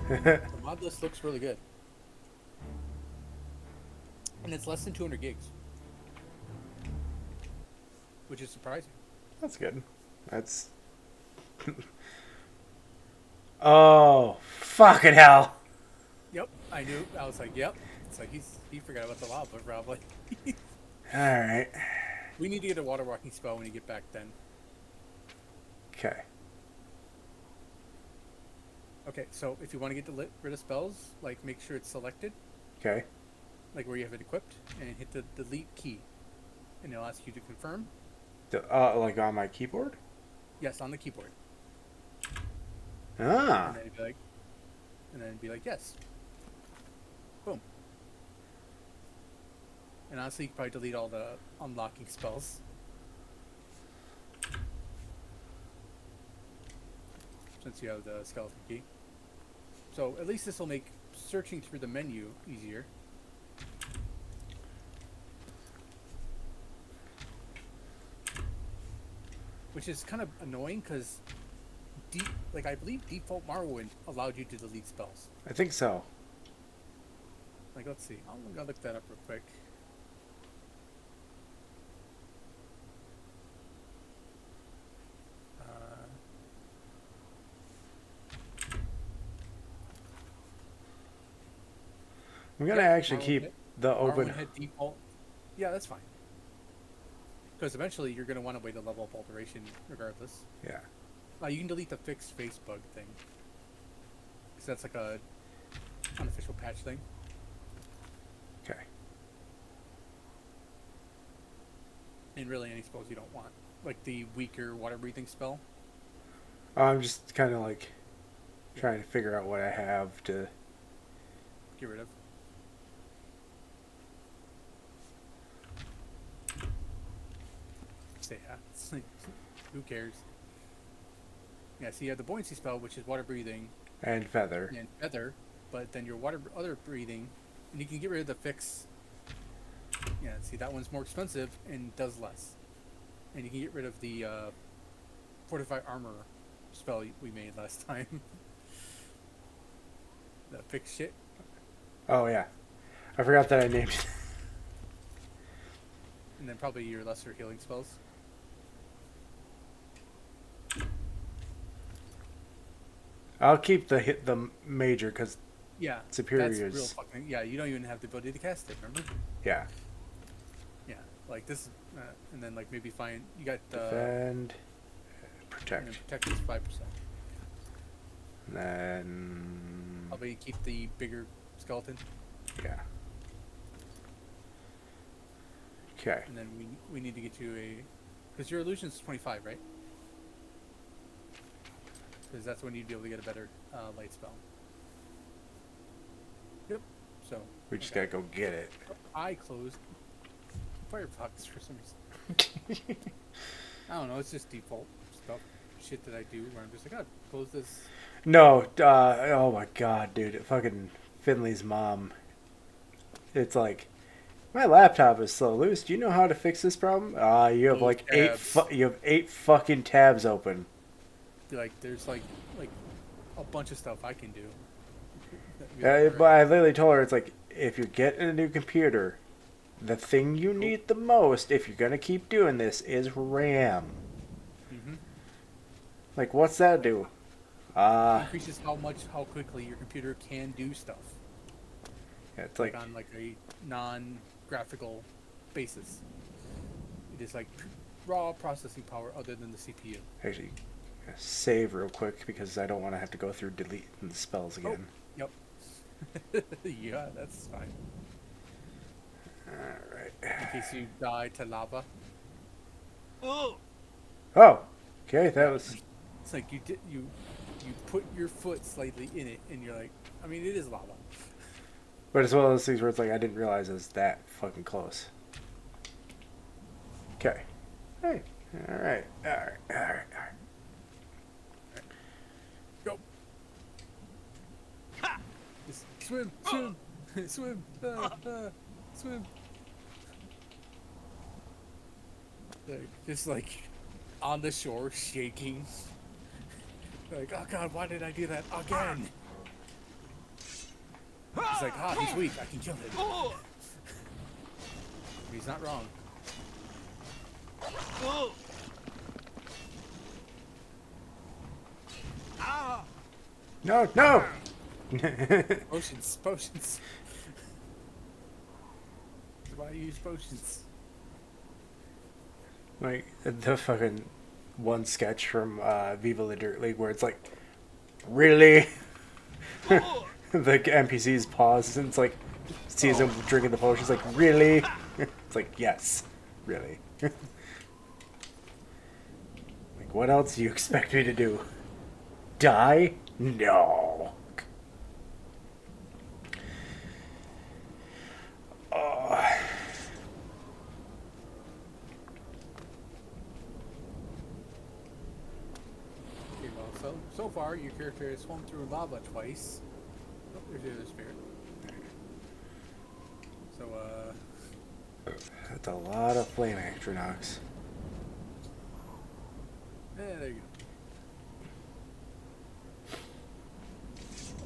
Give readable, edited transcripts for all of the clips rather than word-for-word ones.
but the mod list looks really good, and it's less than 200 gigs, which is surprising. That's good. That's. Oh, fucking hell. Yep, I knew. I was like, yep. It's like he forgot about the lava probably. Alright. We need to get a water walking spell when you get back then. Okay. Okay, so if you want to get rid of spells, like make sure it's selected, Okay. like where you have it equipped, and hit the delete key, and it'll ask you to confirm. Like on my keyboard? Yes, on the keyboard, and Ah. then be like, yes, boom. And honestly, you could probably delete all the unlocking spells. Since you have the skeleton key. So at least this will make searching through the menu easier. Which is kind of annoying because, like I believe default Morrowind allowed you to delete spells. I think so. Like let's see, I'm gonna look that up real quick. Uh, I'm gonna yep, actually keep the open. Morrowind had default. Yeah, that's fine. Because eventually you're gonna want to wait a level of alteration regardless. Yeah. You can delete the fixed face bug thing. Because that's like a unofficial patch thing. Okay. And really any spells you don't want. Like the weaker water breathing spell. I'm just kind of like trying to figure out what I have to. Get rid of. Say yeah. Who cares? Yeah, so you have the buoyancy spell, which is water breathing And feather. and feather, but then your other breathing, and you can get rid of the fix. Yeah, see that one's more expensive and does less, and you can get rid of the fortify armor spell we made last time. The fix shit, Oh, yeah. I forgot that I named it. and then probably your lesser healing spells. I'll keep the major because Yeah, superior that's real is. fucking. Yeah, you don't even have the ability to cast it. Remember? Yeah. Yeah, like this, and then like maybe find you got Defend. and Protect. then protect is 5%. Then. Probably keep the bigger skeleton, Yeah. Okay. and then we need to get you a because your illusion's 25, right? Because that's when you'd be able to get a better light spell. Yep. So We just okay. gotta go get it. I closed Firefox for some reason. I don't know. It's just default stuff, shit that I do where I'm just like, oh, close this. No. Oh my god, dude. Fucking Finley's mom. It's like. My laptop is slow. Lewis, do you know how to fix this problem? You have Close like tabs. you have 8 fucking tabs open. Like there's like a bunch of stuff I can do. But I literally told her it's like if you're getting a new computer, the thing you need the most if you're gonna keep doing this is RAM. Mm-hmm. Like what's that do? Increases how quickly your computer can do stuff. Yeah, it's Like like on like a non-graphical basis. It is like raw processing power other than the CPU. actually save real quick because I don't want to have to go through deleting the spells Oh, again. yep. Yeah, that's fine. All right. In case you die to lava. Oh, okay, that Yeah, was. it's like you put your foot slightly in it, and you're like, I mean, it is lava. But it's one of those things where it's like I didn't realize it was that fucking close. Okay. Hey. All right. All right. All right. All right. Go. Just swim, swim, swim, swim. Just like on the shore, shaking. Like, oh god, why did I do that again? He's like, he's weak. I can kill him. He's not wrong. No, no. Potions, potions. That's why I use potions. Like the fucking one sketch from Viva la Dirt League where it's like, really? The NPCs pause and it's like, sees him drinking the potion. It's like, really? It's like, yes, really. Like, what else do you expect me to do? Die? No. Oh. Okay, well, so far your character has swum through lava twice. Oh, there's the other spirit. So, That's a lot of flame astronauts. there you go.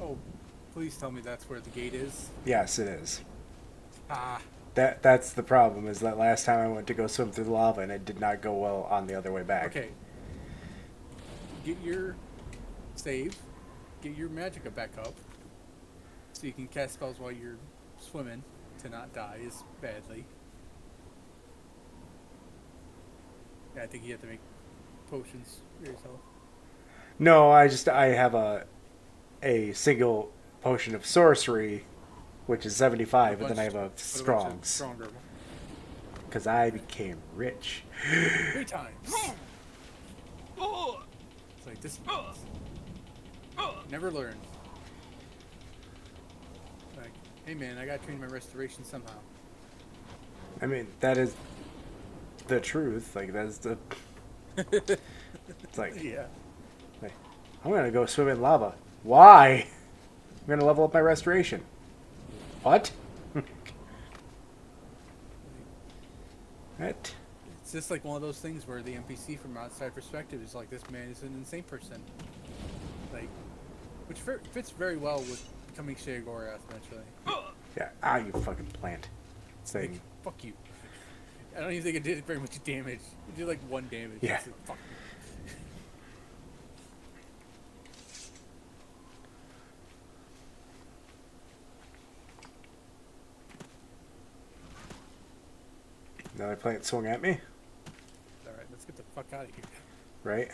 Oh, please tell me that's where the gate is. Yes, it is. Ah, That's the problem, is that last time I went to go swim through the lava and it did not go well on the other way back. okay. Get your save. Get your magicka back up. So you can cast spells while you're swimming to not die as badly. Yeah, I think you have to make potions for yourself. No, I have a single potion of sorcery, which is 75, but then I have a strongs. Stronger one. Because I became rich. 3 times. It's like this. Never learn. Like, hey man, I gotta train my restoration somehow. I mean, that is the truth. Like, that's the... It's like, Yeah. like, I'm going to go swim in lava. Why? I'm going to level up my restoration. What? What? It's just like one of those things where the NPC from outside perspective is like, this man is an insane person. Like, which fits very well with becoming Sheogorath eventually. Yeah, you fucking plant thing. Like, fuck you. I don't even think it did very much damage. It did like 1 damage. Yeah. It's like, fuck you. Another plant swung at me, Alright, let's get the fuck out of here. right?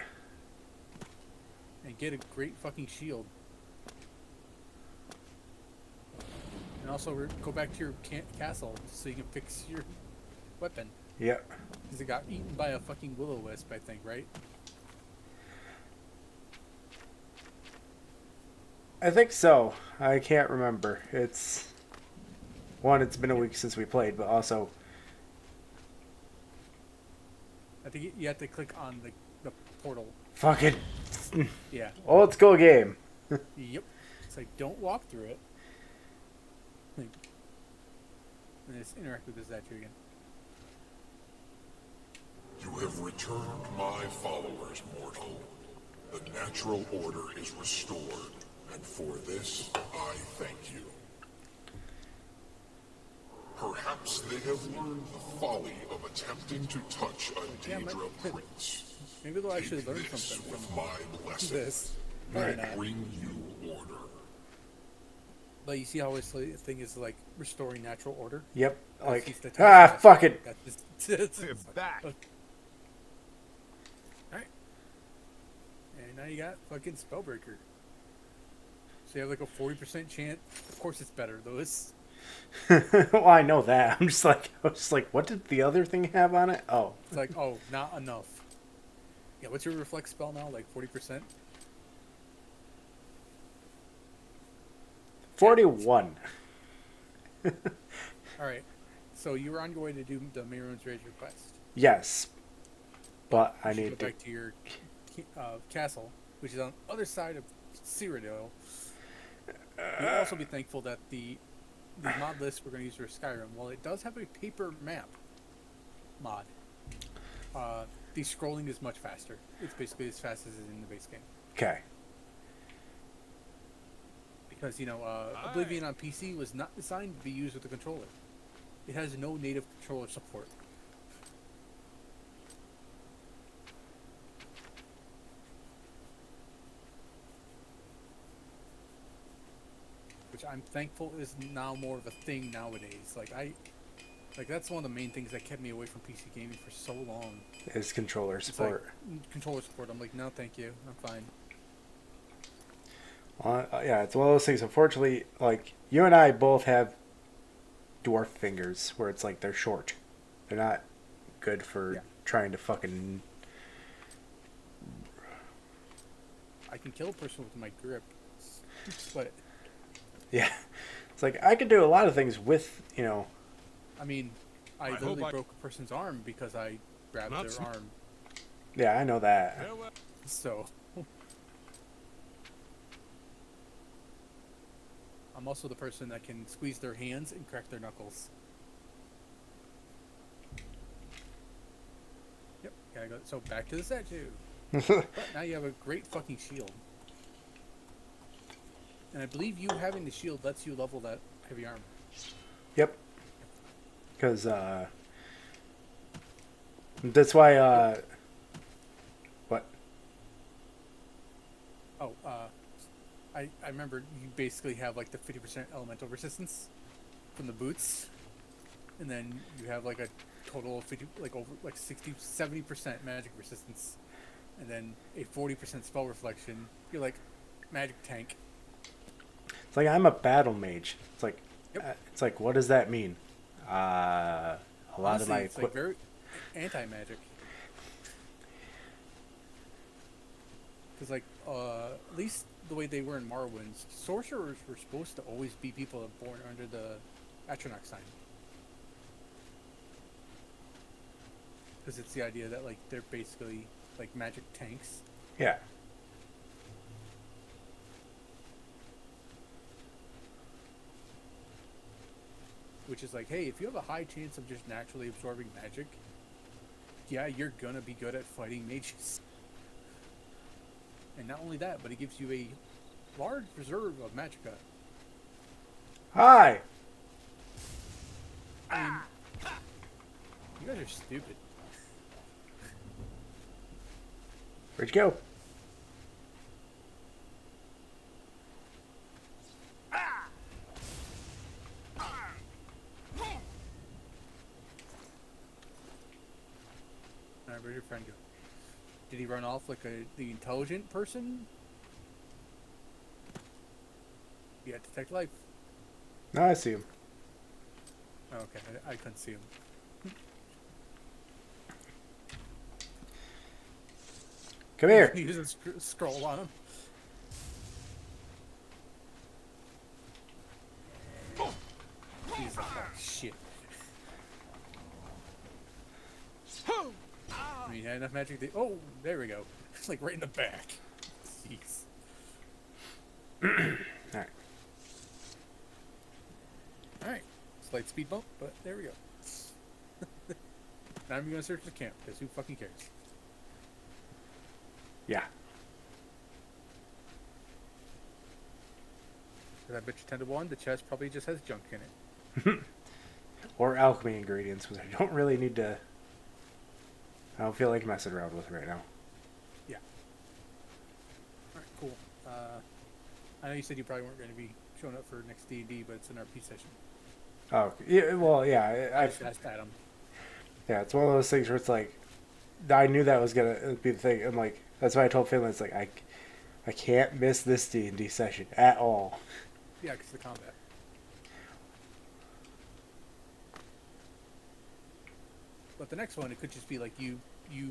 And get a great fucking shield. And also go back to your castle so you can fix your weapon. Yep. Because it got eaten by a fucking will-o-wisp, I think, right? I think so. I can't remember. It's been a week since we played, but also I think you have to click on the portal. fucking Yeah. old school game. Yep. It's like, don't walk through it. Like, and just interact with this statue again. You have returned my followers, mortal. The natural order is restored, and for this I thank you. Perhaps they have learned the folly of attempting to touch a Yeah, Daedra but- prince. Maybe they'll actually learn Take this something with from my blessing. this. I Probably not. bring you order. Like, you see how this thing is like restoring natural order? Yep. That's Like, just the fuck it. That's just, They're back. Alright. And now you got fucking Spellbreaker. So you have like a 40% chance. Of course it's better, though. It's Well, I know that. I was just like, what did the other thing have on it? Oh, like, oh, not enough. Yeah, what's your reflex spell now? Like 40%? 41. Alright. So you were on your way to do the Mehrunes Rage request. Yes, but I You should need go to. back to your castle, which is on the other side of Cyrodiil. You'll also be thankful that the mod list we're going to use for Skyrim, while it does have a paper map mod, the scrolling is much faster. It's basically as fast as it is in the base game. Okay. Because, Oblivion on PC was not designed to be used with a controller. It has no native controller support. Which I'm thankful is now more of a thing nowadays. Like that's one of the main things that kept me away from PC gaming for so long. Is controller It's support. like, controller support. I'm like, no, thank you. I'm fine. Yeah, it's one of those things. Unfortunately, like you and I both have dwarf fingers, where it's like they're short. They're not good for trying to fucking. I can kill a person with my grip, but Yeah, it's like I could do a lot of things with I mean, I literally broke a person's arm because I grabbed their arm. Yeah, I know that. So, I'm also the person that can squeeze their hands and crack their knuckles. Yep, gotta go. So back to the statue. But now you have a great fucking shield. And I believe you having the shield lets you level that heavy armor. Yep. Because that's why. What? Oh, I remember you basically have like the 50% elemental resistance from the boots, and then you have like a total of 50, like over like 60-70% magic resistance, and then a 40% spell reflection. You're like magic tank. It's like I'm a battle mage. It's like, Yep. it's like, what does that mean? A lot Honestly, of my it's like very anti-magic. Because like at least the way they were in Morrowinds, sorcerers were supposed to always be people that were born under the Atronach sign. Because it's the idea that like they're basically like magic tanks. Yeah. Which is like, hey, if you have a high chance of just naturally absorbing magic, yeah, you're gonna be good at fighting mages. And not only that, but it gives you a large reserve of magicka. Hi. I mean, you guys are stupid. Where'd you go? Alright, where'd your friend go? Did he run off like the intelligent person? You had to detect life. No, I see him. Oh, okay, I couldn't see him. Come here. He doesn't scroll on him. He's like, oh shit. I mean, he had enough magic to... Oh, there we go. It's like right in the back. Jeez. Alright. Alright. Slight speed bump, but there we go. Now I'm gonna search the camp, because who fucking cares? Yeah. Because I bet you 10 to 1, the chest probably just has junk in it. Or alchemy ingredients, which I don't really need to. I don't feel like messing around with right now. Yeah. Alright, cool. I know you said you probably weren't going to be showing up for next D&D, but it's an RP session. Oh, yeah, well, yeah. I just asked Adam. Yeah, it's one of those things where it's like, I knew that was going to be the thing. I'm like, that's why I told Finland, it's like, I can't miss this D&D session at all. Yeah, because of the combat. But the next one, it could just be like you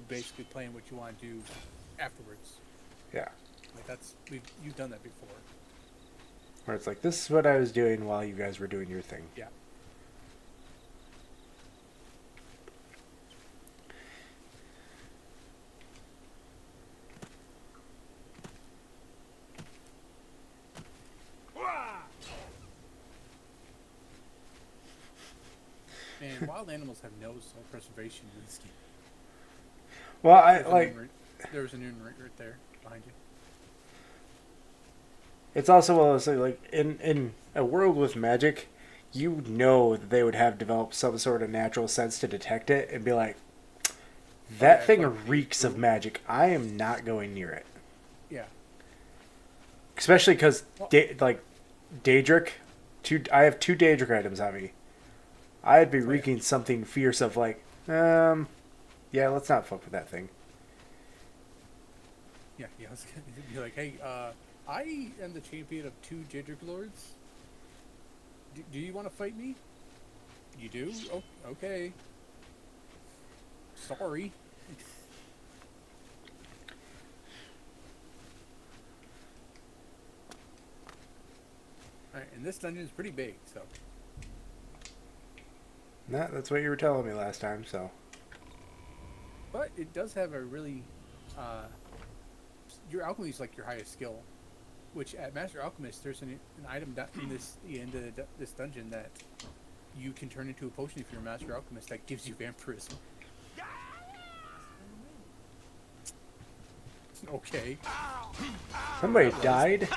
basically playing what you want to do afterwards. Yeah. Like you've done that before. Where it's like, this is what I was doing while you guys were doing your thing. Yeah. And wild animals have no self-preservation in this game. Well, There's an inn right there behind you. It's also also like in a world with magic, you know that they would have developed some sort of natural sense to detect it and be like, that yeah, thing like reeks of magic. I am not going near it. yeah. Especially because Well, like Daedric, I have 2 Daedric items on me. I'd be oh, yeah. reeking something fierce of like, yeah, let's not fuck with that thing. Yeah, I was gonna be like, hey, I am the champion of 2 Jedrick Lords. Do you want to fight me? You do? Oh, okay. Sorry. Alright, and this dungeon is pretty big, so. Nah, that's what you were telling me last time, so. But it does have a really, your alchemy is like your highest skill, which at Master Alchemist there's an item in the end of this dungeon that you can turn into a potion if you're a Master Alchemist that gives you vampirism. Okay. Somebody died?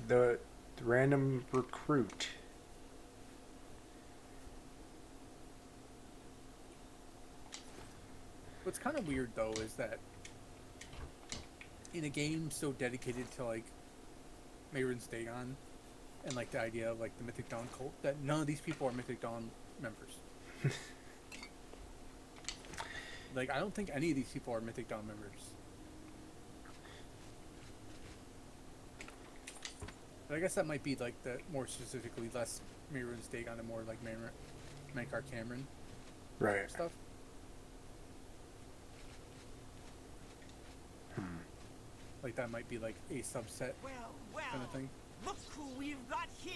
The random recruit. What's kind of weird though is that in a game so dedicated to like Mehrunes Dagon and like the idea of like the Mythic Dawn cult, that none of these people are Mythic Dawn members. Like I don't think any of these people are Mythic Dawn members. But I guess that might be like the more specifically less Mehrunes Dagon and more like Mankar Cameron Right. stuff. Like that might be like a subset kind of thing. Look who we've got here.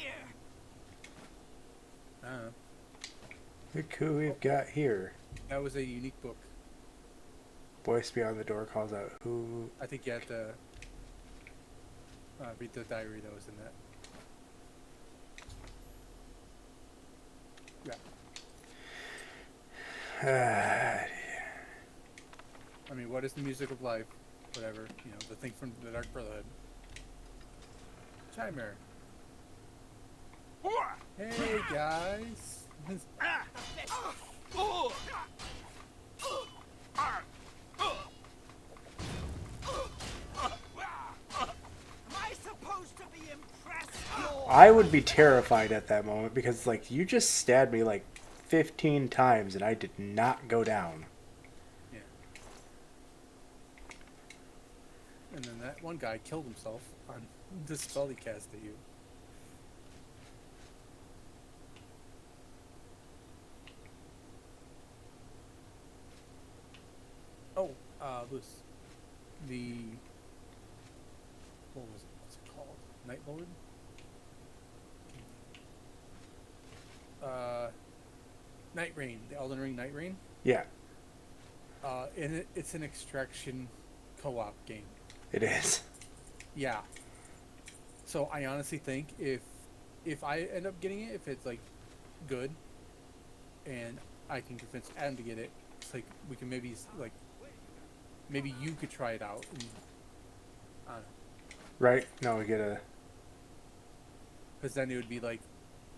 I don't know. Look who we've got here. That was a unique book. Voice beyond the door calls out who. I think you had to read the diary that was in that. Yeah. I mean, what is the music of life? Whatever, you know, the thing from the Dark Brotherhood. Chimer. Hey guys. I would be terrified at that moment because, like, you just stabbed me like 15 times and I did not go down. Yeah. And then that one guy killed himself on the spell he cast at you. Oh, Lewis. What was it? What's it called? Night Lord? Night Rain. The Elden Ring Night Rain. Yeah, And it's an extraction co-op game. it is. Yeah. So I honestly think if I end up getting it, if it's like good, and I can convince Adam to get it, it's like we can maybe like maybe you could try it out. And, I don't know. Right? No, we get a. Because then it would be like,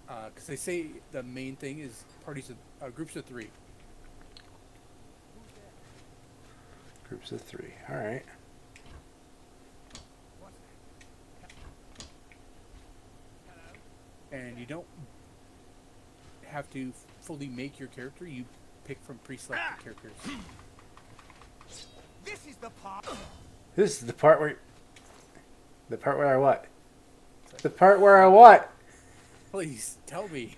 because they say the main thing is parties of groups of 3. Groups of 3. Alright. And you don't have to fully make your character. You pick from pre-selected characters. This is the part. This is the part where. The part where I what? The part where I what? Please tell me.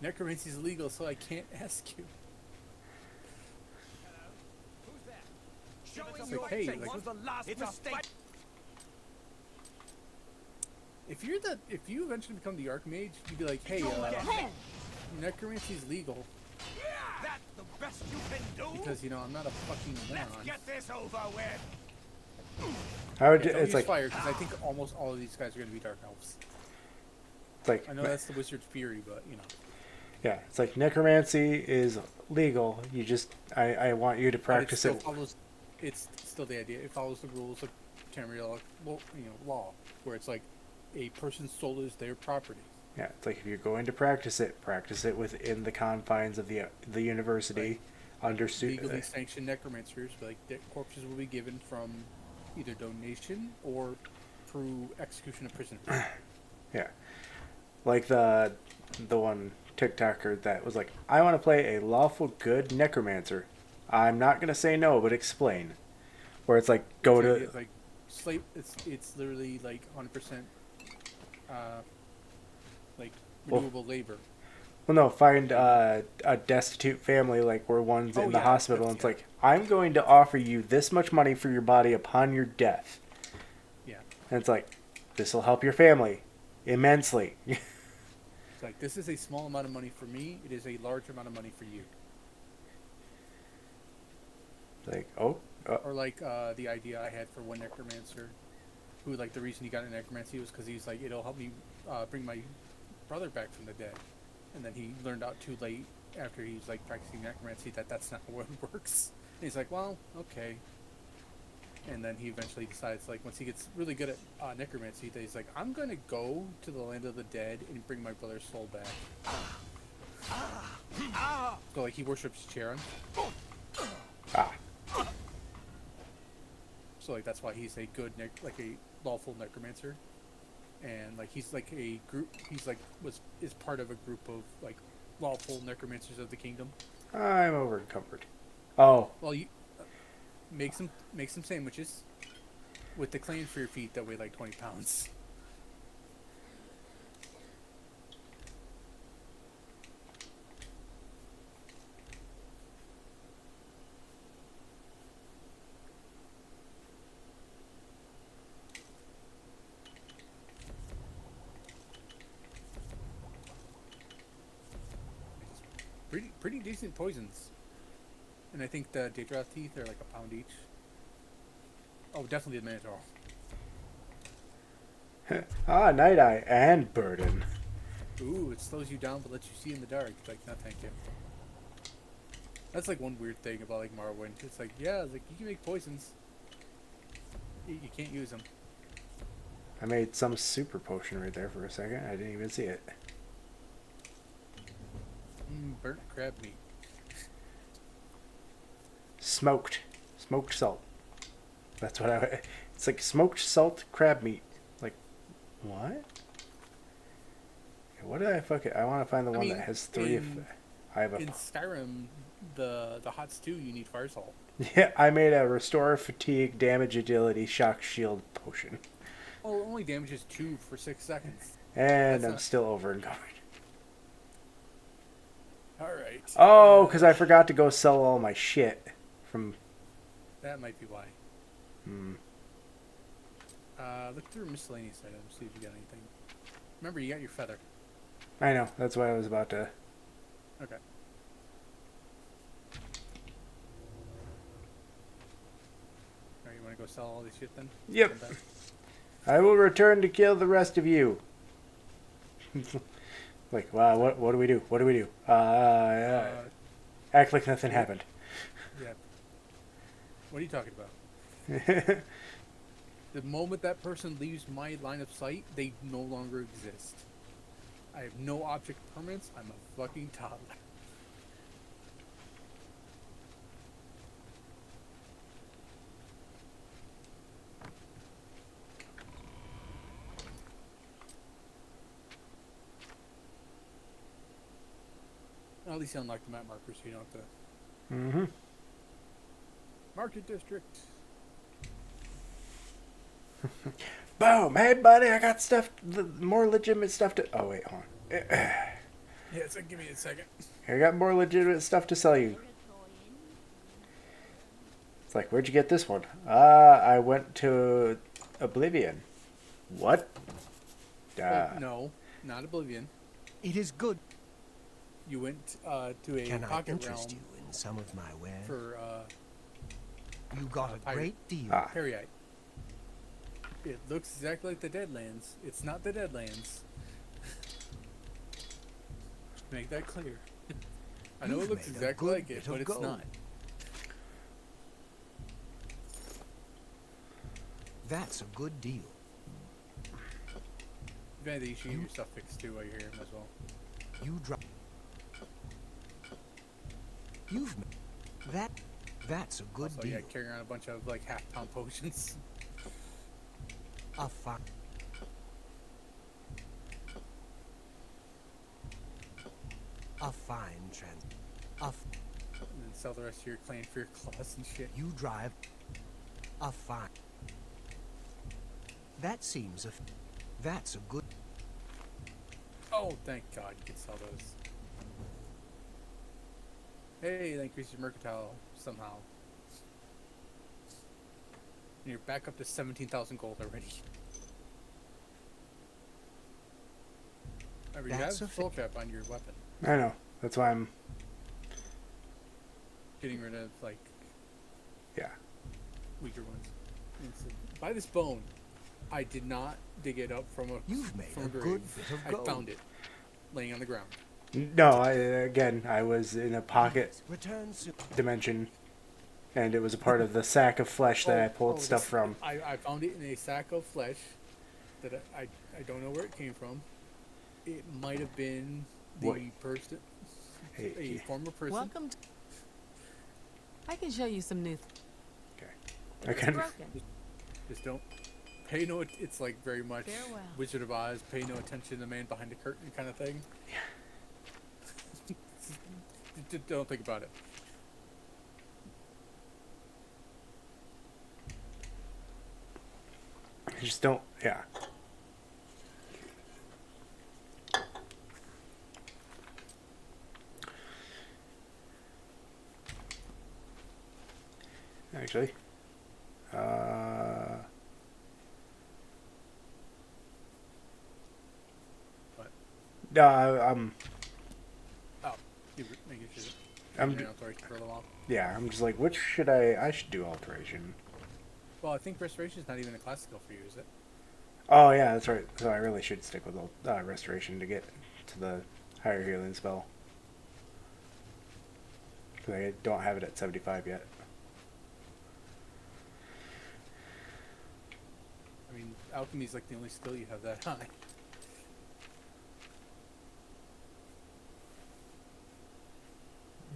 Necromancy is illegal, so I can't ask you. Showing It's your like, hey, face like, was the last mistake. If you eventually become the Archmage, you'd be like, hey, necromancy is legal That's the best you can do. because you know I'm not a fucking Let's moron. get this over with. I would. Yeah, don't It's use like. fire because I think almost all of these guys are going to be dark elves. It's like. I know that's the wizard's fury, but you know. Yeah, it's like necromancy is legal. You just, I want you to But it practice still it. follows. It's still the idea. It follows the rules of Tamriel, law, where it's like a person's soul is their property. Yeah, it's like if you're going to practice it within the confines of the university, Like under legally sanctioned necromancers, like their corpses will be given from either donation or through execution of prisoners. yeah, like the one TikToker that was like, I want to play a lawful good necromancer. I'm not gonna say no, but explain. Where it's like go The idea to is like slave. It's literally like 100% like well, renewable labor. well no, find a destitute family like where one's Oh in the yeah, hospital and that's, it's like, I'm going to offer you this much money for your body upon your death. yeah. And it's like, this will help your family immensely. It's like this is a small amount of money for me. It is a large amount of money for you. Like, oh, Or like the idea I had for one necromancer, who like the reason he got into necromancy was because he's like it'll help me bring my brother back from the dead, and then he learned out too late after he's like practicing necromancy that that's not how it works. And he's like, well, okay. And then he eventually decides, like, once he gets really good at necromancy, that he's like, I'm gonna go to the land of the dead and bring my brother's soul back. So like he worships Charon. ah, So like that's why he's a good like a lawful necromancer, and like he's like a group. He's like is part of a group of like lawful necromancers of the kingdom. I'm over encumbered. Oh, Well, you make some sandwiches with the clan for your feet that weigh like 20 pounds. Pretty decent poisons. And I think the Daedra teeth are like a pound each. Oh, definitely the Minotaur. ah, Night Eye and Burden. Ooh, it slows you down but lets you see in the dark. Like, no thank you. That's like one weird thing about like Morrowind. It's like, yeah, like you can make poisons. You can't use them. I made some super potion right there for a second. I didn't even see it. Burnt crab meat. Smoked salt. That's what I. It's like smoked salt crab meat. Like, what? What did I fuck it? I want to find the one that has three. I have a. In Skyrim, the hot stew you need fire salt. Yeah, I made a restore fatigue, damage, agility, shock shield potion, Well, it only damages 2 for 6 seconds. and That's I'm not- still over encumbered. All right. Oh, because I forgot to go sell all my shit from. That might be why. Hmm. Look through miscellaneous items, see if you got anything. Remember, you got your feather. I know. That's what I was about to. Okay. Alright, you want to go sell all this shit then? Yep. Come back? I will return to kill the rest of you. Like, wow, what do we do? What do we do? Act like nothing happened. Yeah. What are you talking about? The moment that person leaves my line of sight, they no longer exist. I have no object permanence. I'm a fucking toddler. At least you unlock the map markers, so you don't have to. Mm-hmm. Market district. Boom! Hey, buddy, I got stuff, more legitimate stuff to. Oh wait, hold on. Yeah, so give me a second. I got more legitimate stuff to sell you. It's like, where'd you get this one? I went to Oblivion. What? Well, no, not Oblivion. It is good. You went to a Can I pocket interest realm you in some of my wares? for You got a pirate. great deal. Ah. Harryite. It looks exactly like the Deadlands. It's not the Deadlands. Make that clear. I know You've it looks made a exactly good like it, bit of but it's gold. not. That's a good deal. If anything, you should get your stuff fixed too while you're here as well. You drop. You've made that. That's a good Also, deal. yeah, carrying around a bunch of like half-pound potions. A fine. A fine trans. A f- And then sell the rest of your clan for your claws and shit. you drive. A fine. That seems a. That's a good. Oh, thank God you can sell those. Hey, that increases your mercantile somehow. And you're back up to 17,000 gold already. Remember, you That's have a full cap on your weapon. I know. That's why I'm. Getting rid of, like, Yeah. weaker ones. And so, by this bone, I did not dig it up from a, You've made from a grave. good bit of I gold. found it laying on the ground. No, I was in a pocket Return soon. dimension, and it was a part of the sack of flesh that I pulled stuff this- from. I found it in a sack of flesh that I don't know where it came from. It might have been the What? person, a Hey, former person. Welcome to... I can show you some new... I It's can. broken. Just don't pay no. It's like very much Farewell. Wizard of Oz. Pay no attention to the man behind the curtain kind of thing. Just don't think about it. I just don't. Yeah. Actually, But no, I'm. oh, you making sure. I'm you're d- not sorry for a little while. Yeah, I'm just like, which should I should do alteration. Well, I think restoration is not even a class skill for you, is it? Oh yeah, that's right. So I really should stick with restoration to get to the higher healing spell. 'Cause I don't have it at 75 yet. I mean, alchemy is like the only skill you have that high.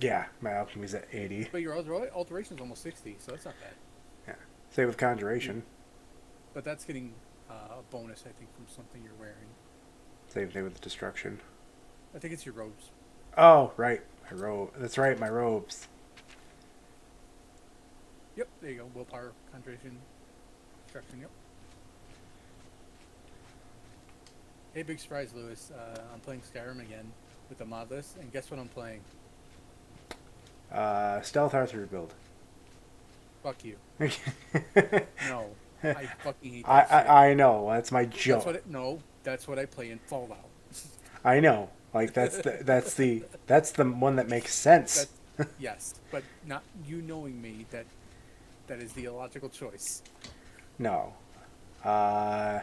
Yeah, my alchemy's at 80. But your alteration is almost 60, so that's not bad. Yeah. Same with conjuration. But that's getting a bonus, I think, from something you're wearing. Same thing with destruction. I think it's your robes. Oh, right. My robe. That's right, my robes. Yep, there you go. Willpower, concentration, destruction, yep. Hey, big surprise, Lewis. I'm playing Skyrim again with the mod list, and guess what I'm playing? Stealth Arthur build. Fuck you. No, I fucking hate that shit. I know. That's my That's joke. what that's what I play in Fallout. I know. Like that's the one that makes sense. Yes, but not you knowing me that is the illogical choice. No. Gonna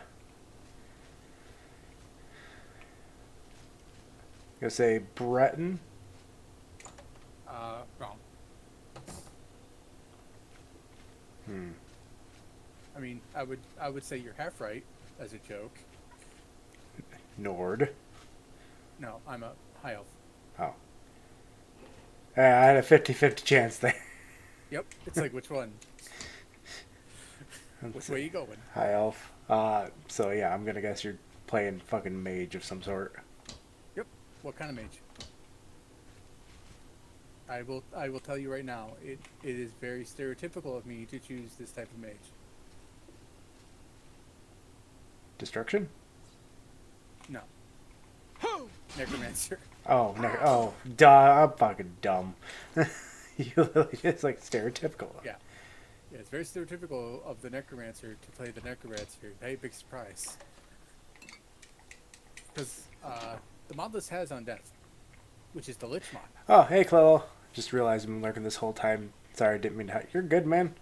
say Breton. Wrong. Hmm. I mean, I would say you're half right as a joke. Nord. No, I'm a high elf. Oh. I had a 50-50 chance there. Yep, it's like which one? Which way you going? High elf. So yeah, I'm gonna guess you're playing fucking mage of some sort. Yep. What kind of mage? I will tell you right now. It is very stereotypical of me to choose this type of mage. Destruction? No. Necromancer. Oh, no. Oh, duh. I'm fucking dumb. You literally, it's like stereotypical. Yeah. Yeah, it's very stereotypical of the Necromancer to play the Necromancer. Hey, big surprise. Because the mod list has Undeath, which is the Lich mod. Oh, hey, Clelo. Just realized I've been lurking this whole time. Sorry, I didn't mean to. You're good, man.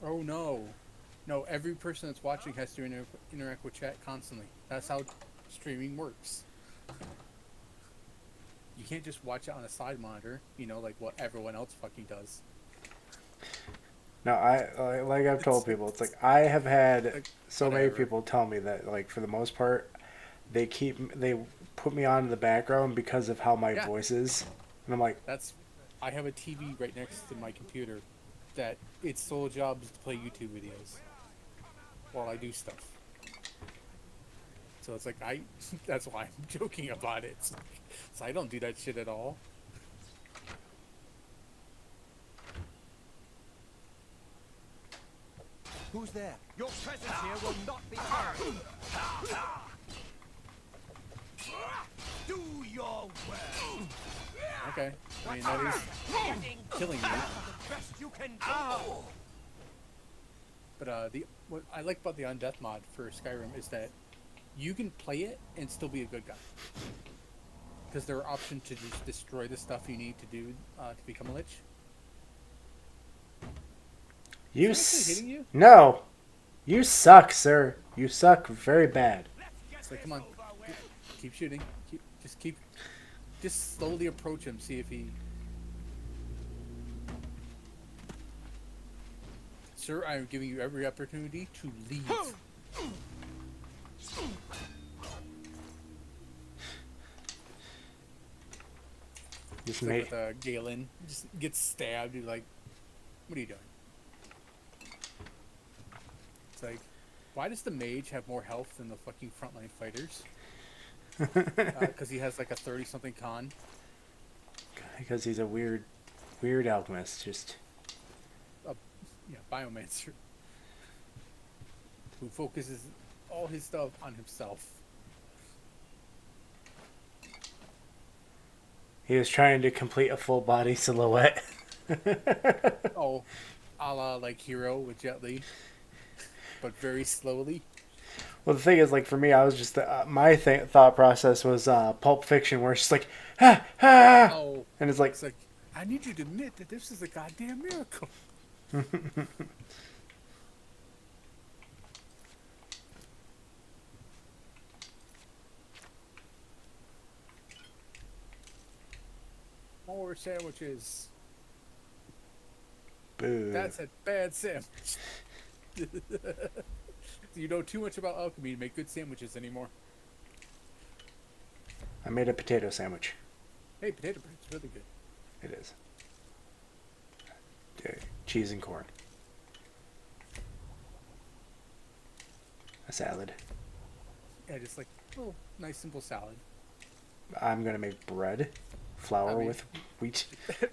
Oh no. No, every person that's watching has to interact with chat constantly. That's how streaming works. You can't just watch it on a side monitor, you know, like what everyone else fucking does. No, like I've told people, it's like I have had Like, so many whatever. people tell me that, like, for the most part, they put me on in the background because of how my Yeah. voice is, and I'm like, That's. I have a TV right next to my computer that its sole job is to play YouTube videos while I do stuff. So it's like I. That's why I'm joking about it. So I don't do that shit at all. Who's there? Your presence here will not be honored. Do your worst. Okay. I mean, that is killing me. The best you can do. But what I like about the Undeath mod for Skyrim is that you can play it and still be a good guy. Because there are options to just destroy the stuff you need to do to become a lich. you, Is it actually hitting you? no, you suck, sir. You suck very bad. It's like, come on, keep shooting. Just slowly approach him. See if he. Sir, I am giving you every opportunity to leave. Just It's like make with Galen, just gets stabbed. You're like, what are you doing? It's like, why does the mage have more health than the fucking frontline fighters? Because he has like a 30-something con. because he's a weird alchemist. Just Yeah, biomancer. Who focuses all his stuff on himself. he was trying to complete a full body silhouette. Oh, a la like Hero with Jet Li. But very slowly. Well, the thing is, like, for me, I was just my thought process was Pulp Fiction, where it's just like, ha ha, Oh, and it's like, it's like, I need you to admit that this is a goddamn miracle. More sandwiches. boo. That's a bad sandwich. You know too much about alchemy to make good sandwiches anymore. I made a potato sandwich. Hey, potato bread's really good. It is. Cheese and corn. A salad. Yeah, just like oh, nice simple salad. I'm gonna make bread, flour I mean- with wheat.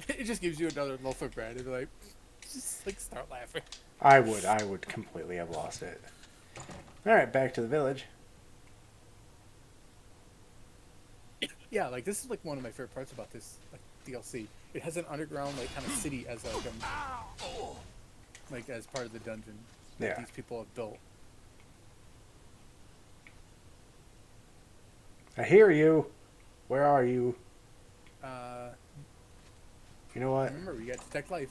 It just gives you another loaf of bread and be like, just like start laughing. I would completely have lost it. All right, back to the village. Yeah, like this is like one of my favorite parts about this like DLC. It has an underground like kind of city as like as part of the dungeon that Yeah. these people have built. I hear you. Where are you? Uh, You know what? remember, we got Detect Life.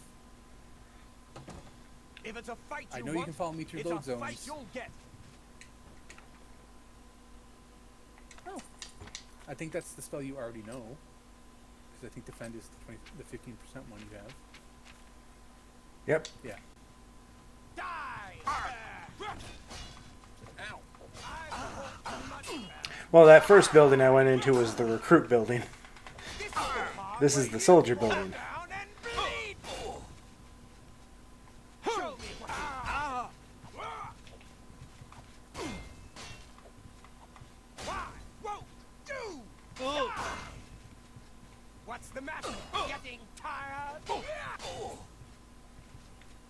If it's a fight I you know want, you can follow me through it's load a zones. fight you'll get. Oh, I think that's the spell you already know. Because I think Defend is the 15% one you have. Yep. Yeah. Die! Ow. Well, that first building I went into was the recruit building. This is the soldier building. Down and bleed! Show me what Why won't you die? What's the matter? Getting tired?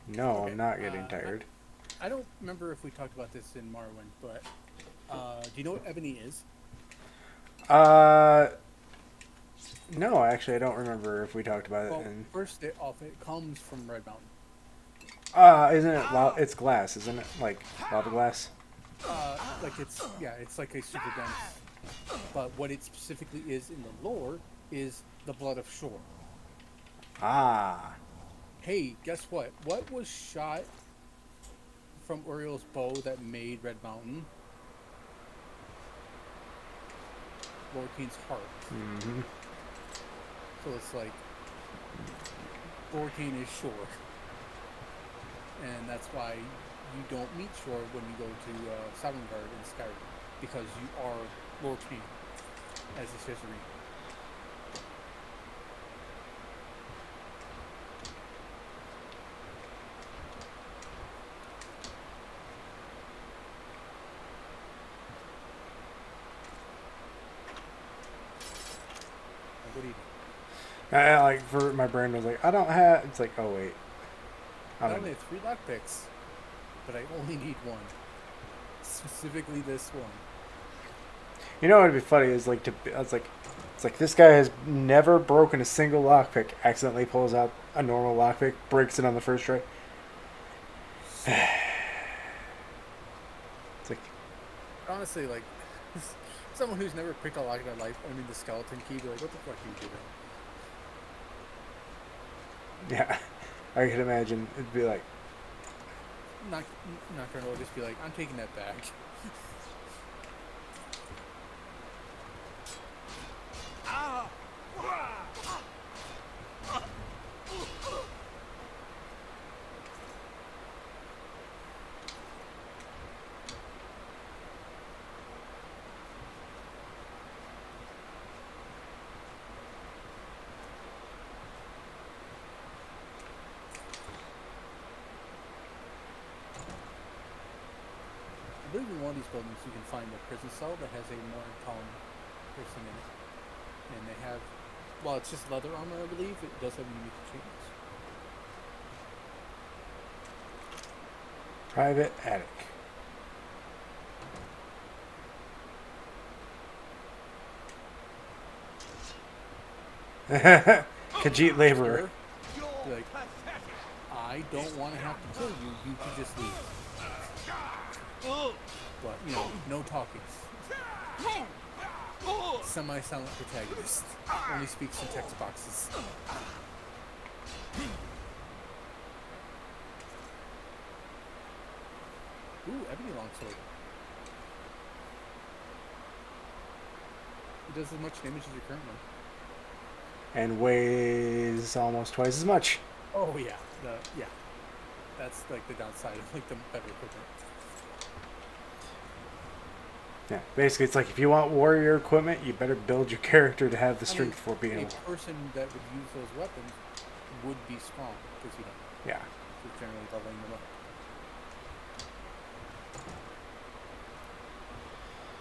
No, Okay, I'm not getting tired. I don't remember if we talked about this in Morrowind, but do you know what Ebony is? No, actually, I don't remember if we talked about Well, it. In... first it comes from Red Mountain. Isn't it? It's glass, isn't it? Like lava glass. Like it's like a super dense. But what it specifically is in the lore is the blood of Shore. Ah, Hey, guess what? What was shot from Uriel's bow that made Red Mountain? Lorcain's heart. mm-hmm. So it's like Borkane is shore, and that's why you don't meet shore when you go to Sovngarde in Skyrim, because you are Borkane as a Cicerine. Like, what do you do? Like for my brain was like, I don't have. It's like, oh wait, I only have 3 lockpicks, but I only need 1. Specifically this one. you know what would be funny is like it's like this guy has never broken a single lockpick. Accidentally pulls out a normal lockpick, breaks it on the first try. It's like, Honestly, like, someone who's never picked a lock in their life owning the skeleton key, be like, what the fuck are you doing? yeah, I could imagine it'd be like, Not gonna just be like, I'm taking that back. I believe in one of these buildings you can find a prison cell that has a more calm person in it. And they have, well, it's just leather armor, I believe. It does have unique achievements. private attic. Khajiit laborer. Be like, I don't want to have to kill you. You can just leave. But, you know, no talking. Semi-silent protagonist. Only speaks in text boxes. Ooh, ebony longsword. It does as much damage as your current one. And weighs almost twice as much. Oh yeah, that's like the downside of like the better equipment. Yeah, basically, it's like if you want warrior equipment, you better build your character to have the strength for being a able. person that would use those weapons would be strong because Yeah. just generally leveling them up.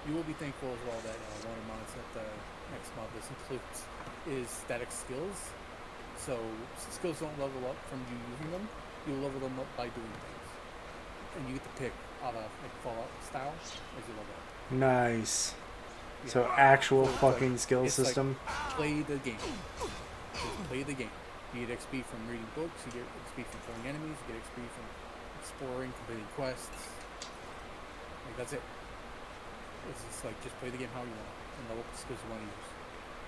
You will be thankful as well that one of the mods that the next mod this includes is static skills. So skills don't level up from you using them; you level them up by doing things, and you get to pick out of like Fallout style as you level up. Nice. Yeah. So actual So it's fucking like- skill it's system. Like, play the game. Just play the game. You get XP from reading books. You get XP from killing enemies. You get XP from exploring, completing quests. Like that's it. It's just like just play the game how you want and level up the skills you want to use.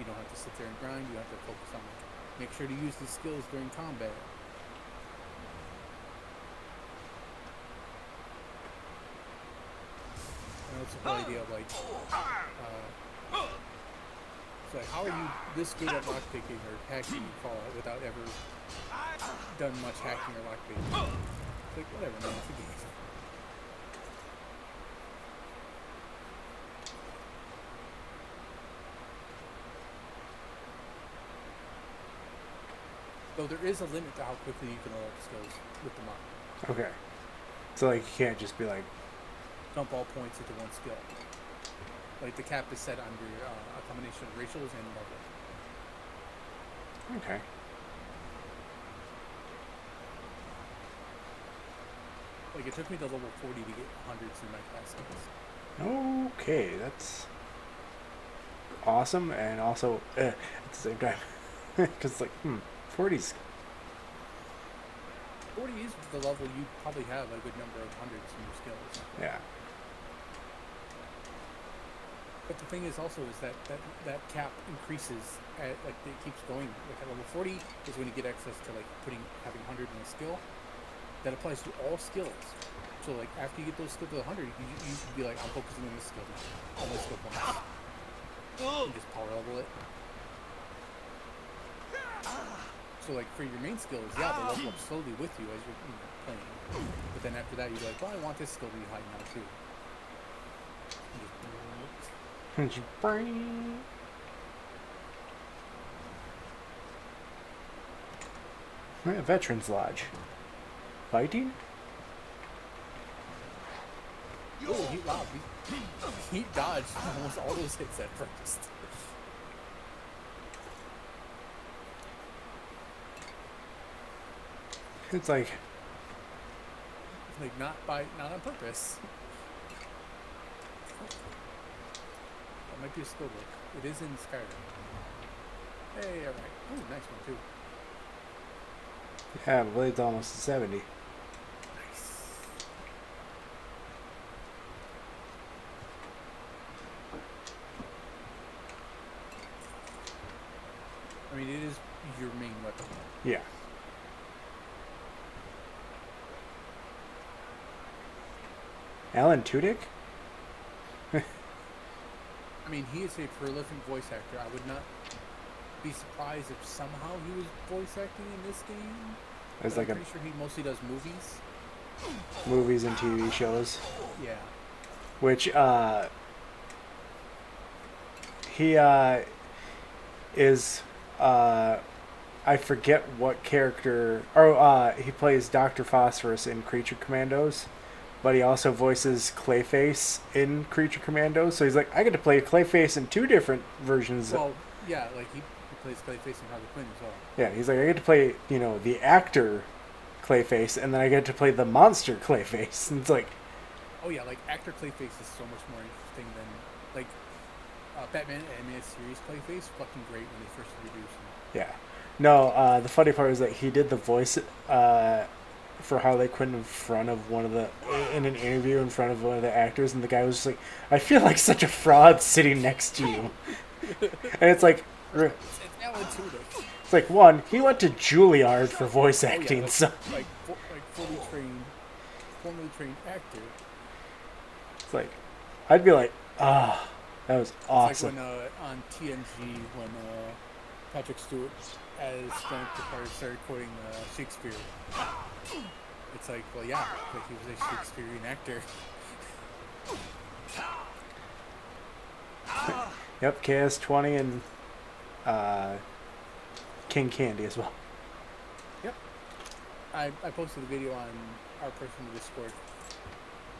You don't have to sit there and grind. You have to focus on it. Make sure to use these skills during combat. You know, it's the whole idea of like, it's like, how are you this good at lockpicking or hacking in Fallout without ever done much hacking or lockpicking? It's like, whatever, man, it's a game. So there is a limit to how quickly you can level up skills with the mod. Okay. So like you can't just be like, Dump all points into one skill. Like the cap is set under a combination of ratios and level. okay. Like it took me to level 40 to get hundreds in my class skills. Okay, that's awesome and also at the same time. Because like, 40's 40 is the level you probably have a good number of hundreds in your skills. yeah. But the thing is also is that cap increases at like it keeps going. Like at level 40 is when you get access to like having 100 in a skill. That applies to all skills. So like after you get those skills to 100, you can be like, I'm focusing on this skill now. On this skill points. And just power level it. So like for your main skills, yeah, they'll level up slowly with you as you're playing. But then after that, you're like, well, I want this skill to be high now too. And just, Veterans Lodge. Fighting? oh, wow, he dodged almost all those hits at first. It's like, Like not on purpose. That might be a skill book. It is in Skyrim. Hey, alright. Ooh, nice one too. yeah, Blade's almost to 70. Nice. I mean, it is your main weapon. Yeah. Alan Tudyk? I mean, he is a prolific voice actor. I would not be surprised if somehow he was voice acting in this game. It's But like I'm pretty sure he mostly does movies. movies and TV shows. Yeah. Which, he, is, I forget what character, or, he plays Dr. Phosphorus in Creature Commandos, but he also voices Clayface in Creature Commandos, so he's like, I get to play Clayface in 2 different versions. Well, yeah, like he plays Clayface and Harley Quinn as well. Yeah, he's like, I get to play, you know, the actor Clayface, and then I get to play the monster Clayface, and it's like, Oh yeah, like actor Clayface is so much more interesting than like Batman animated series Clayface. Fucking great when they first introduced him. yeah. No, the funny part is that he did the voice for Harley Quinn in front of in an interview in front of one of the actors, and the guy was just like, I feel like such a fraud sitting next to you. And it's like, It's Alan Tudyk. it's like, one, he went to Juilliard for voice Oh, yeah, acting, like, so like formerly trained actor. it's like, I'd be like, that was It's awesome. like when on TNG when Patrick Stewart as Frank Picard started quoting Shakespeare. It's like, well, yeah, like he was a Shakespearean actor. Yep, KS20 and King Candy as well. Yep. I posted a video on our personal Discord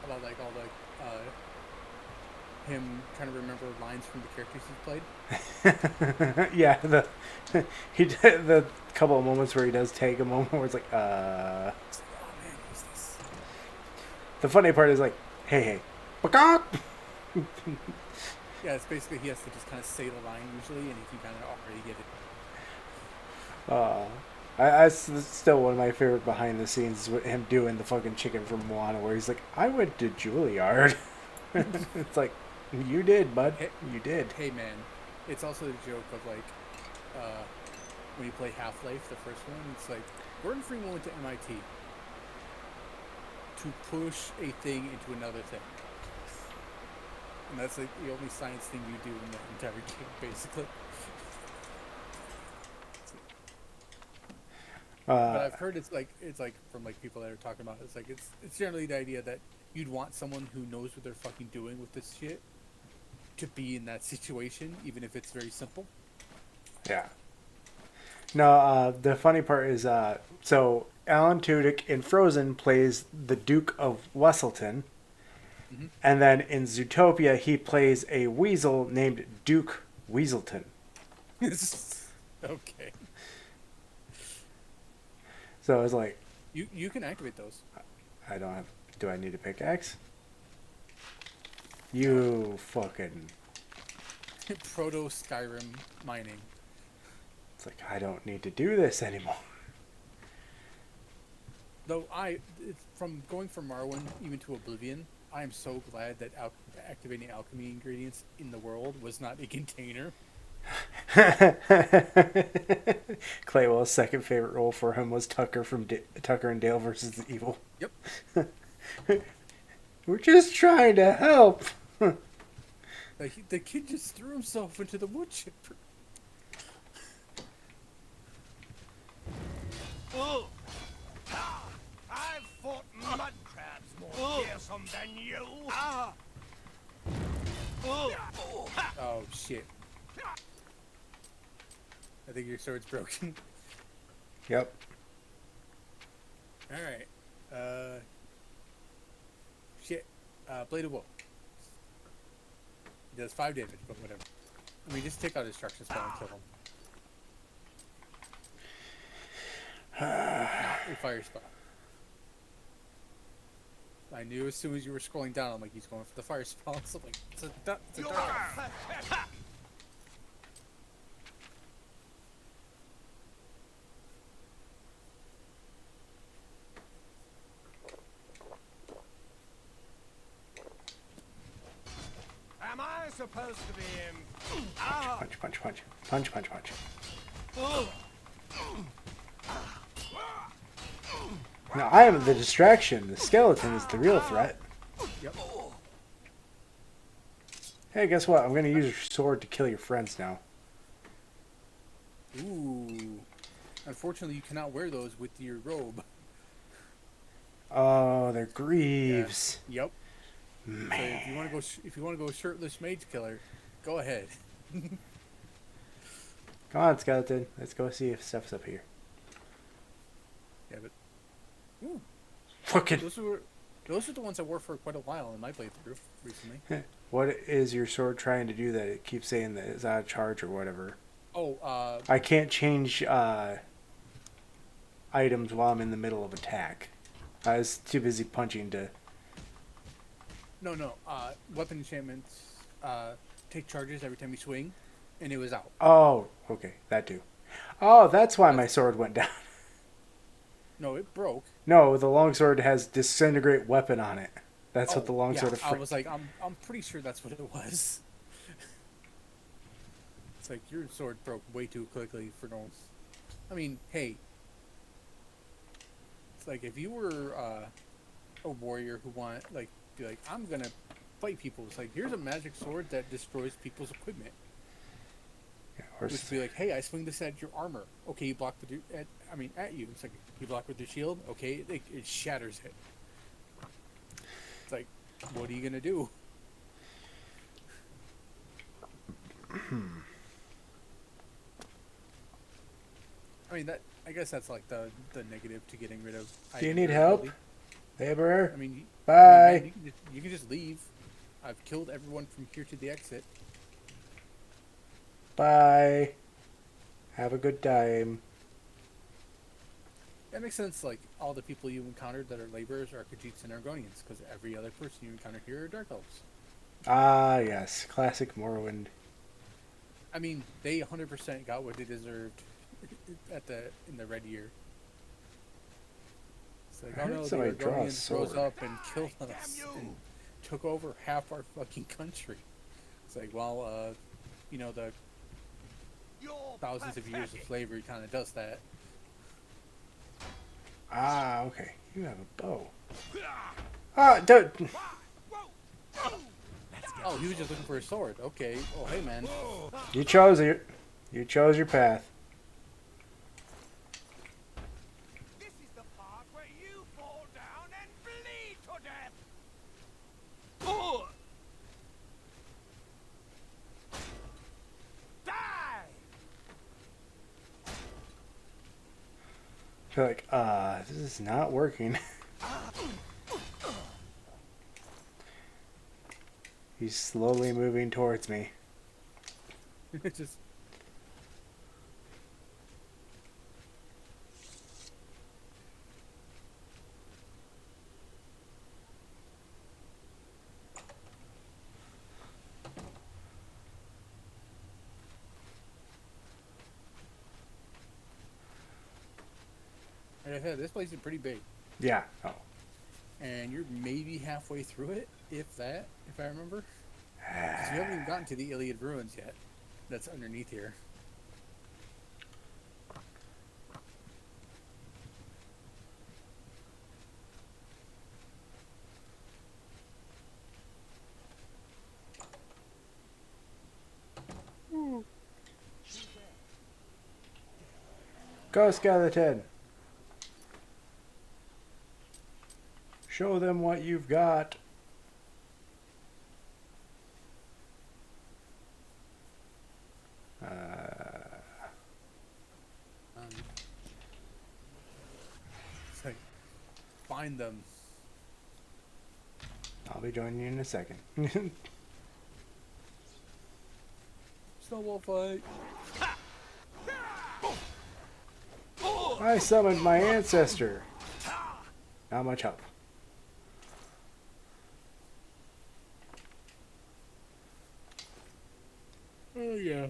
about like all the him trying to remember lines from the characters he's played. Yeah, he did the couple of moments where he does take a moment where it's like, It's like, oh man, who's this? The funny part is like, hey, Bacot! Yeah, it's basically he has to just kind of say the line usually, and he can kind of already get it. That's still one of my favorite behind the scenes with him doing the fucking chicken from Moana, where he's like, I went to Juilliard. It's like, you did, bud. Hey, You did. hey man, it's also the joke of like when you play Half-Life, the first one, it's like Gordon Freeman went to MIT to push a thing into another thing. And that's like the only science thing you do in the entire game, basically. But I've heard it's like from like people that are talking about it, it's like it's generally the idea that you'd want someone who knows what they're fucking doing with this shit to be in that situation, even if it's very simple. Yeah. No, the funny part is, so Alan Tudyk in Frozen plays the Duke of Wesselton, and then in Zootopia he plays a weasel named Duke Weaselton. Okay. So it's like, You can activate those. I don't have. Do I need a pickaxe? You fucking. Proto Skyrim mining. It's like, I don't need to do this anymore. Though from going from Morrowind even to Oblivion, I am so glad that activating alchemy ingredients in the world was not a container. Claywell's second favorite role for him was Tucker from Tucker and Dale versus the Evil. Yep. We're just trying to help. Like the kid just threw himself into the wood chipper. I've fought mud crabs more fearsome than you. Oh shit! I think your sword's broken. Yep. All right. Shit. Blade of Woe. It does 5 damage, but whatever. I mean, just take out destruction spell and kill him. Not a fire spell. I knew as soon as you were scrolling down, I'm like, he's going for the fire spell. So I'm like, it's a dart. Am I supposed to be in? Punch, punch, punch. Punch, punch, punch. Now, I am the distraction. The skeleton is the real threat. Yep. Hey, guess what? I'm going to use your sword to kill your friends now. Ooh. Unfortunately, you cannot wear those with your robe. Oh, they're greaves. Yep. So Man. if you want to go shirtless mage killer, go ahead. Come on, skeleton. Let's go see if stuff's up here. Yeah, but ooh, Fucking. those are the ones I wore for quite a while in my playthrough recently. What is your sword trying to do that it keeps saying that it's out of charge or whatever? Oh, I can't change items while I'm in the middle of attack. I was too busy punching to... no. Weapon enchantments take charges every time you swing, and it was out. Oh, okay. That too. Oh, that's why my sword went down. No, it broke. No, the longsword has disintegrate weapon on it. That's what the longsword yeah, of... I was like, I'm pretty sure that's what it was. It's like your sword broke way too quickly for no. I mean, hey. It's like if you were a warrior who be like, I'm gonna fight people. It's like, here's a magic sword that destroys people's equipment. Yeah, or Which would be like, hey, I swing this at your armor. Okay, you block with your at you. It's like, you block with your shield. Okay, it shatters it. It's like, what are you gonna do? I mean, I guess that's like the negative to getting rid of. Do you need item help? durability. Laborer? I mean, Bye. you can just leave. I've killed everyone from here to the exit. Bye. Have a good time. That makes sense. Like, all the people you encountered that are laborers are Khajiits and Argonians, because every other person you encounter here are Dark Elves. Ah, yes. Classic Morrowind. I mean, they 100% got what they deserved in the Red Year. It's like, I oh heard no, the somebody draw a Argonians rose sword. up and killed us and took over half our fucking country. It's like, well, the thousands of years of slavery kind of does that. Ah, okay. You have a bow. Ah, don't... Oh, he was just looking for a sword. Okay. Oh, hey, man. You chose it. You chose your path. This is the part where you fall down and bleed to death. Die! I feel like, this is not working. He's slowly moving towards me. Just. Like I said, this place is pretty big, Yeah. Oh. and you're maybe halfway through it, if I remember. 'Cause you haven't even gotten to the Iliad ruins yet. That's underneath here. Go, skeleton. Show them what you've got. It's like, find them. I'll be joining you in a second. Snowball fight. I summoned my ancestor. Not much help. Oh yeah.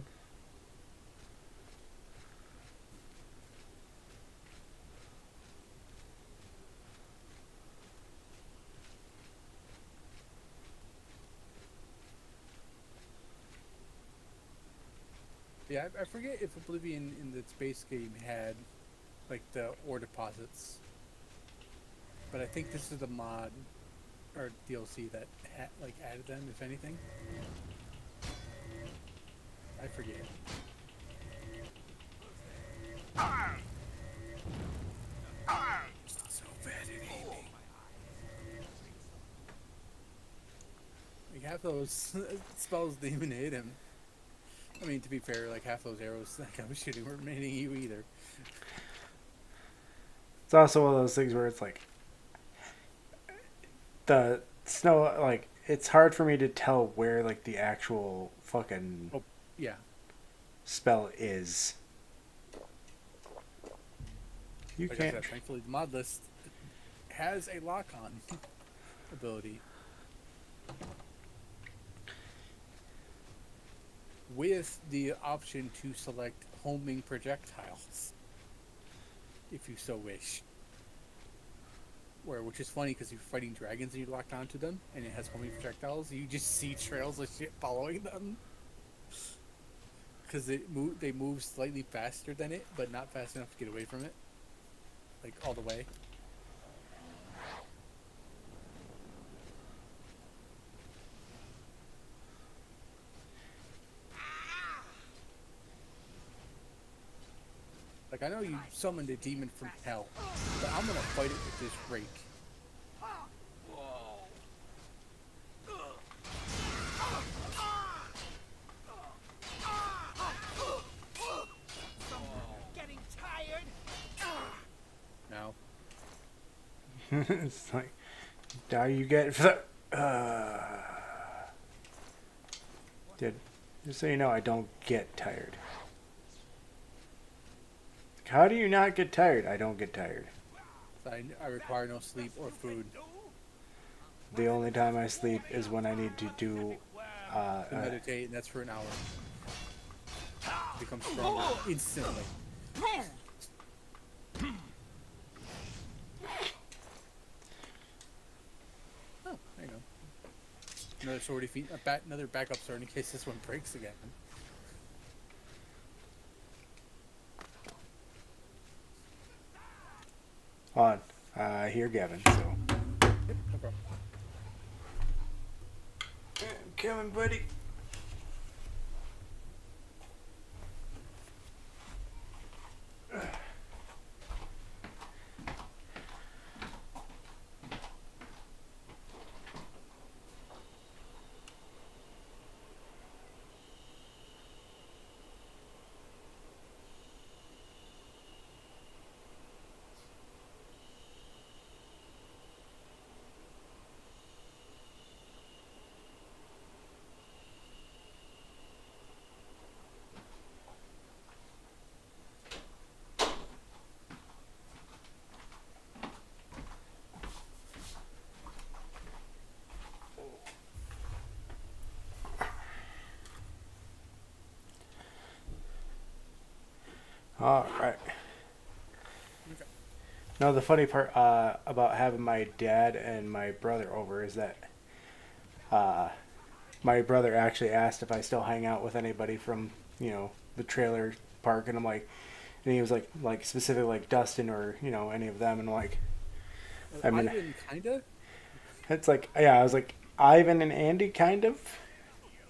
Yeah, I forget if Oblivion in the space game had like the ore deposits, but I think this is the mod or DLC that like added them, if anything. I forget. So bad at aiming. Like half those spells didn't even hit him. I mean, to be fair, like half those arrows that I was shooting weren't hitting you either. It's also one of those things where it's like the snow, like it's hard for me to tell where like the actual fucking Oh, yeah. spell is. You Like I can't. said, thankfully the mod list has a lock-on ability. With the option to select homing projectiles, if you so wish. Which is funny because you're fighting dragons and you're locked onto them, and it has homing projectiles. You just see trails of shit following them. Because they move slightly faster than it, but not fast enough to get away from it. Like, all the way. Like, I know you summoned a demon from hell, but I'm gonna fight it with this rake. Getting tired? Now, It's like, now you get. Dude, just so you know, I don't get tired. How do you not get tired? I don't get tired. I require no sleep or food The only time I sleep is when I need to do. to meditate, and that's for an hour. Become stronger instantly. Oh, there you go. Another sword defeat, another backup sword in case this one breaks again. On. I hear Gavin, so. Yep, no problem. I'm coming, buddy. All right. Okay. Now the funny part about having my dad and my brother over is that my brother actually asked if I still hang out with anybody from the trailer park, and I'm like, and he was like specifically like Dustin or any of them, and I'm like, I mean, Ivan, kinda. it's like yeah, I was like Ivan and Andy kind of,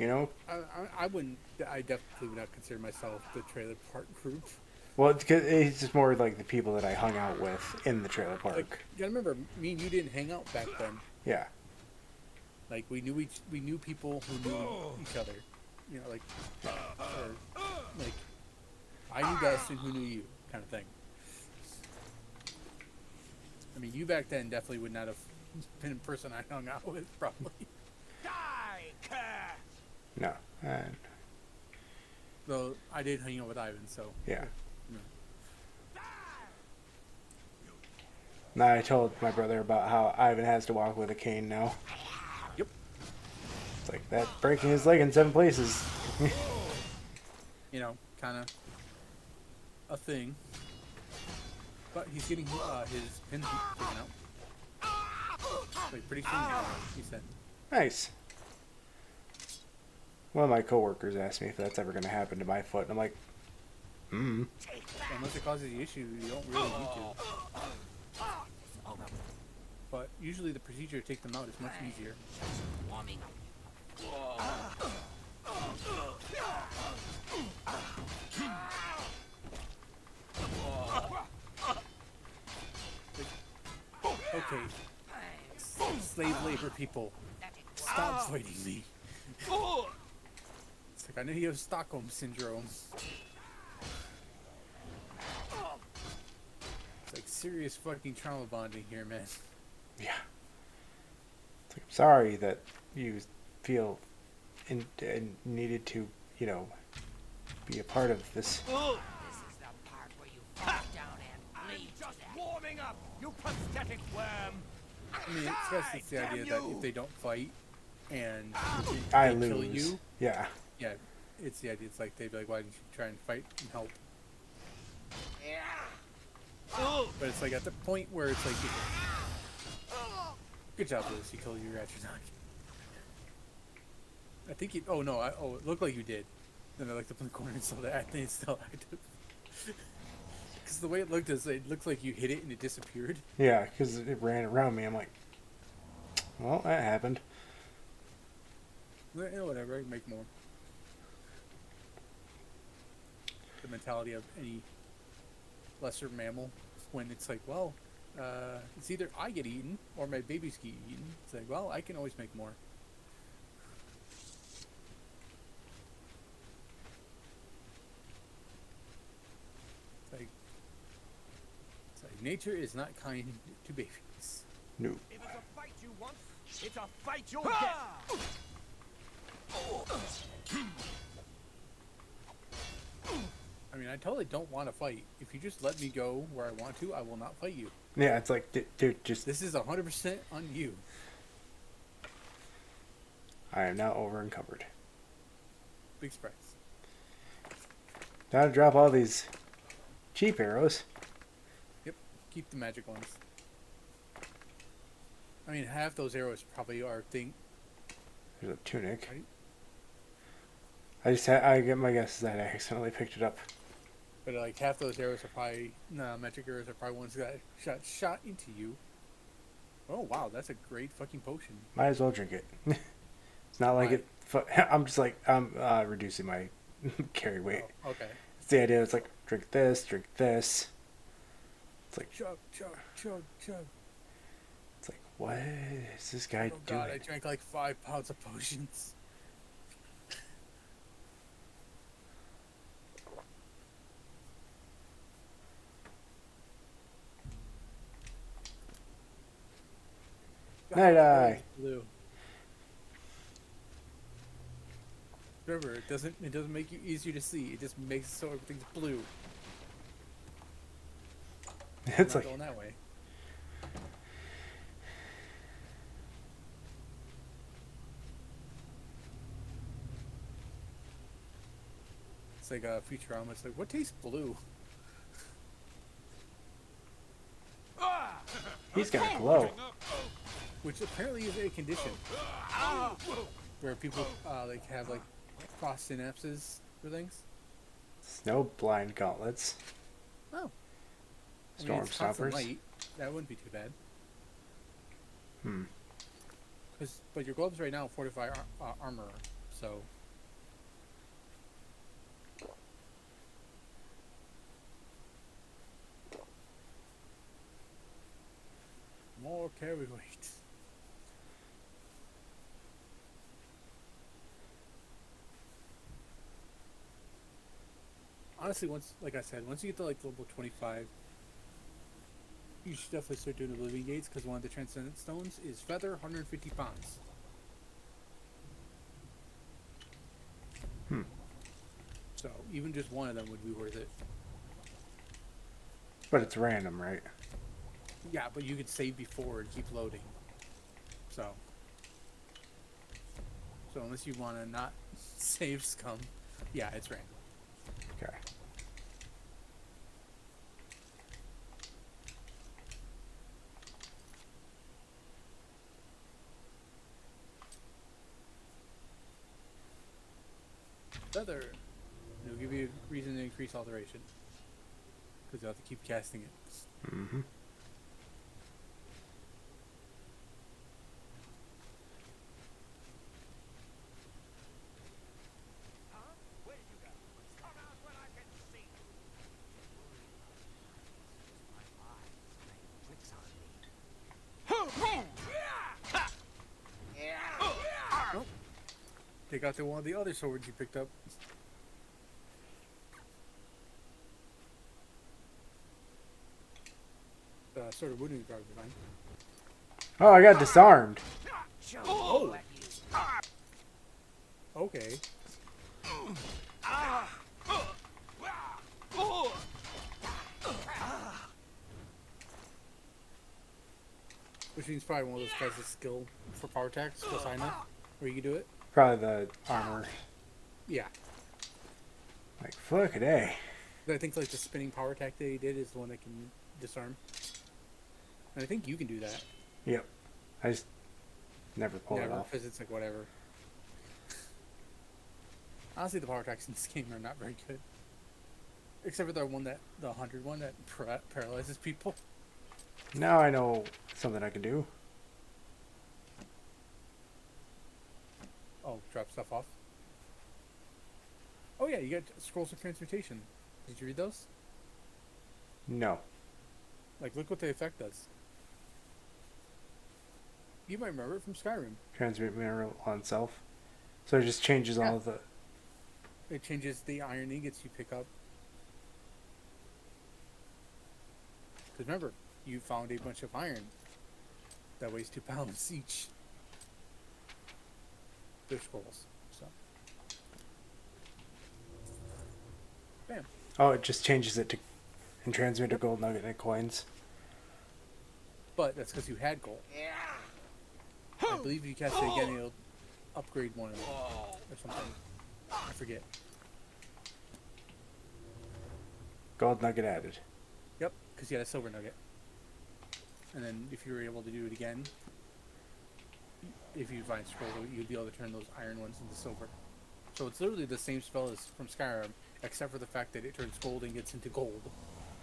I wouldn't. I definitely would not consider myself the trailer park group. Well, it's just more like the people that I hung out with in the trailer park. Like, you gotta remember, me and you didn't hang out back then. Yeah. Like, we knew people who knew each other. You know, like, or, like, I knew Dustin who knew you, kind of thing. I mean, you back then definitely would not have been a person I hung out with, probably. Die, curse! No. And Though I did hang out with Ivan, so. yeah. You know. Now I told my brother about how Ivan has to walk with a cane now. Yep. It's like that breaking his leg in 7 places. You know, kind of a thing. But he's getting his pins taken out. Like, pretty soon, he said. Nice. One of my coworkers asked me if that's ever going to happen to my foot, and I'm like, Unless it causes the issue, you don't really need to. But usually the procedure to take them out is much easier. Warming up. Okay, slave labor people, stop fighting me. It's like, I know you have Stockholm syndrome. It's like serious fucking trauma bonding here, man. yeah. It's like, I'm sorry that you feel and needed to, you know, be a part of this. This is the part where you fall down and bleed. Just warming up, you pathetic worm. I mean, it's the idea that if they don't fight and I they kill lose. you, Yeah. yeah, it's the idea. It's like they'd be like, why didn't you try and fight and help? But it's like at the point where it's like, good job, Lewis. You killed your astronaut. I think you. Oh no! It looked like you did. Then I looked up in the corner and saw that. I think it's still active. Because the way it looked is, it looked like you hit it and it disappeared. Yeah, because it ran around me. I'm like, well, that happened. Yeah, whatever. I can make more. The mentality of any lesser mammal, when it's like, well, it's either I get eaten or my babies get eaten. It's like, well, I can always make more. It's like nature is not kind to babies. No. If it's a fight you want, it's a fight you'll get. I mean, I totally don't want to fight. If you just let me go where I want to, I will not fight you. Yeah, it's like, dude, just. This is 100% on you. I am now over encumbered. Big sprites. Time to drop all these cheap arrows. Yep, keep the magic ones. I mean, half those arrows probably are thing. There's a tunic. Right? I get my guess is that I accidentally picked it up. But like half those arrows are probably magic arrows are probably ones that shot into you. Oh wow, that's a great fucking potion. Might as well drink it. It's not like Why? it. I'm just like I'm reducing my carry weight. Oh, okay. It's the idea. It's like drink this, drink this. It's like Chug, chug, chug, chug. it's like what is this guy Oh doing? god, I drank like 5 pounds of potions. Night God, eye. it's blue. Remember, it doesn't make you easier to see. It just makes it so everything's blue. I'm It's not like going that way. It's like Futurama. It's like, what tastes blue? he's gonna glow. Which apparently is a condition where people like have like cross synapses for things. Snow blind gauntlets. Oh, Storm it's constant stoppers. light. That wouldn't be too bad. Hmm. But your gloves right now fortify armor, so. more carry weight. Honestly, like I said, once you get to like level 25, you should definitely start doing Oblivion Gates because one of the Transcendent Stones is Feather, 150 pounds. So even just one of them would be worth it. But it's random, right? Yeah, but you could save before and keep loading. So unless you want to not save scum, yeah, it's random. Okay. Feather. It'll give you a reason to increase alteration. Because you'll have to keep casting it. Mm-hmm. Huh? Where did you go? Come out when I can see. My eyes playing tricks on me. Oh. Take out one of the other swords you picked up. Sword of wounding probably fine. Oh, I got disarmed. Oh! Okay. Which means probably one of those guys' skill for power attacks, plus I know, where you can do it. Probably the armor. Yeah. Like, fuck it, eh? But I think like the spinning power attack that he did is the one that can disarm. And I think you can do that. Yep. I just never pulled it off. Because it's like whatever. Honestly, the power attacks in this game are not very good. Except for the 100 one that paralyzes people. Now I know something I can do. Oh, drop stuff off. Oh yeah, you got scrolls of transmutation. Did you read those? No. Like, look what the effect does. You might remember it from Skyrim. Transmute mineral on self. So it just changes all the... It changes the iron ingots you pick up. Because remember, you found a bunch of iron that weighs 2 pounds each. They're scrolls. So. Bam. Oh, it just changes it to... And transmute a gold nugget and coins. But that's because you had gold. I believe you cast it again, it'll upgrade one of them. Or something. I forget. Gold nugget added. Yep, because you had a silver nugget. And then if you were able to do it again, if you find scrolls, you'd be able to turn those iron ones into silver. So it's literally the same spell as from Skyrim, except for the fact that it turns gold ingots into gold,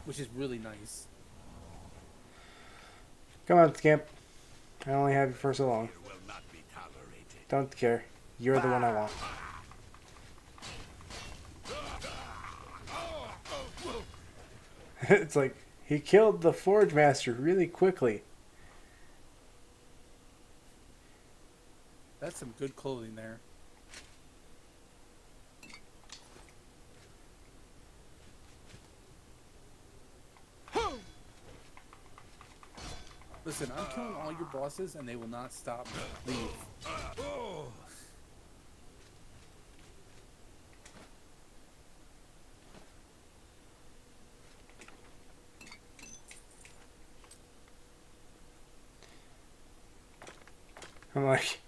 which is really nice. Come on, Scamp. I only have you for so long. Will not be tolerated. Don't care. You're the one I want. It's like, he killed the Forge Master really quickly. That's some good clothing there. Listen, I'm killing all your bosses and they will not stop. Leave. I'm like,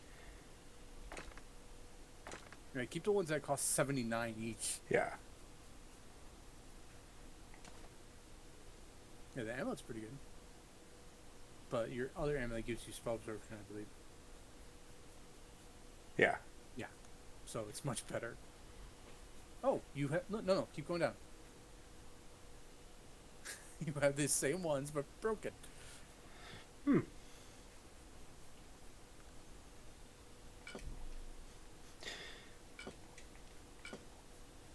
Right, keep the ones that cost 79 each. yeah. Yeah, the amulet's pretty good. But your other amulet gives you spell absorption, I believe. Yeah. Yeah. So it's much better. Oh, you have... No, keep going down. You have the same ones, but broken. Hmm.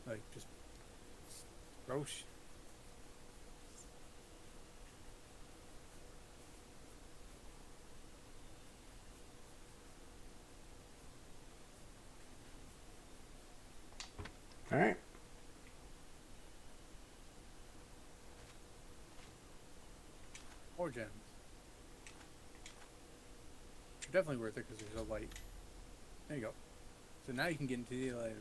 Like, just... Gross. All right. More gems. Definitely worth it because there's a light. There you go. So now you can get into the light.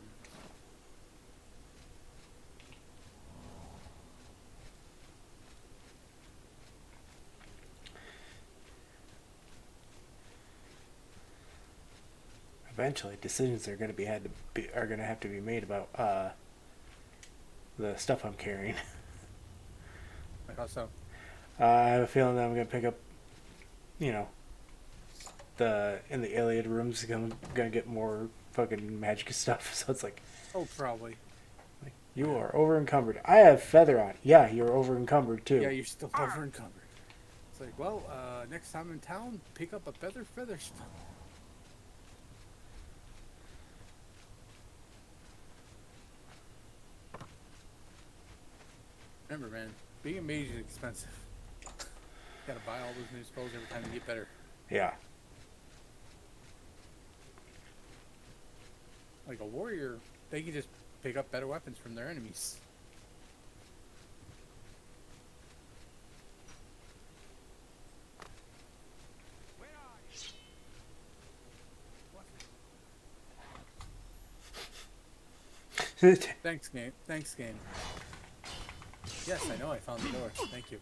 Eventually, decisions are going to have to be made about the stuff I'm carrying. Like how so? I have a feeling that I'm going to pick up, you know, in the Iliad rooms. I'm going to get more fucking magic stuff. So it's like, Oh, probably. you are over encumbered. I have feather on. Yeah, you're over encumbered too. Yeah, you're still over encumbered. It's like, well, next time in town, pick up a feather spell. Remember, man, being a mage is expensive. You gotta buy all those new spells every time you get better. Yeah. Like a warrior, they can just pick up better weapons from their enemies. Where are you? Thanks, game. Thanks, game. Yes, I know I found the door. Thank you.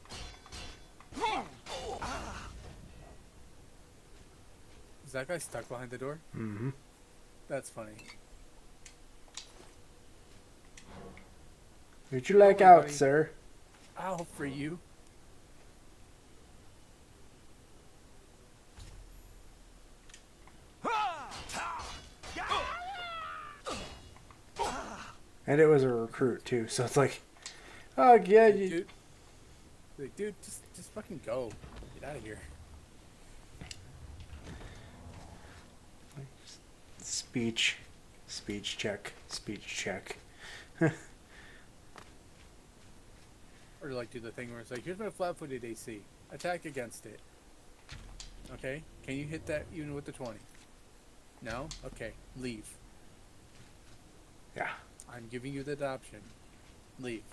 Is that guy stuck behind the door? Mm-hmm. That's funny. Would you like Don't worry, out, buddy. sir? I'll free you. And it was a recruit too, so it's like, oh yeah, you. Dude, like, dude, just fucking go. Get out of here. Speech check. Or like do the thing where it's like, here's my flat-footed AC. Attack against it. Okay? Can you hit that even with the 20? No? Okay. Leave. Yeah. I'm giving you that option. Leave.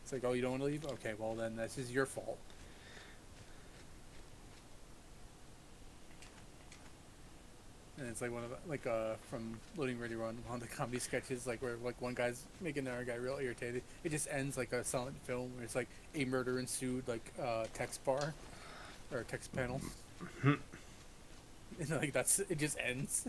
It's like, oh, you don't want to leave? Okay, well then this is your fault. And it's like one of the, from Loading Ready Run, one of the comedy sketches, like where like one guy's making another guy real irritated. It just ends like a silent film where it's like a murder ensued, like text bar or text panel, and like it just ends.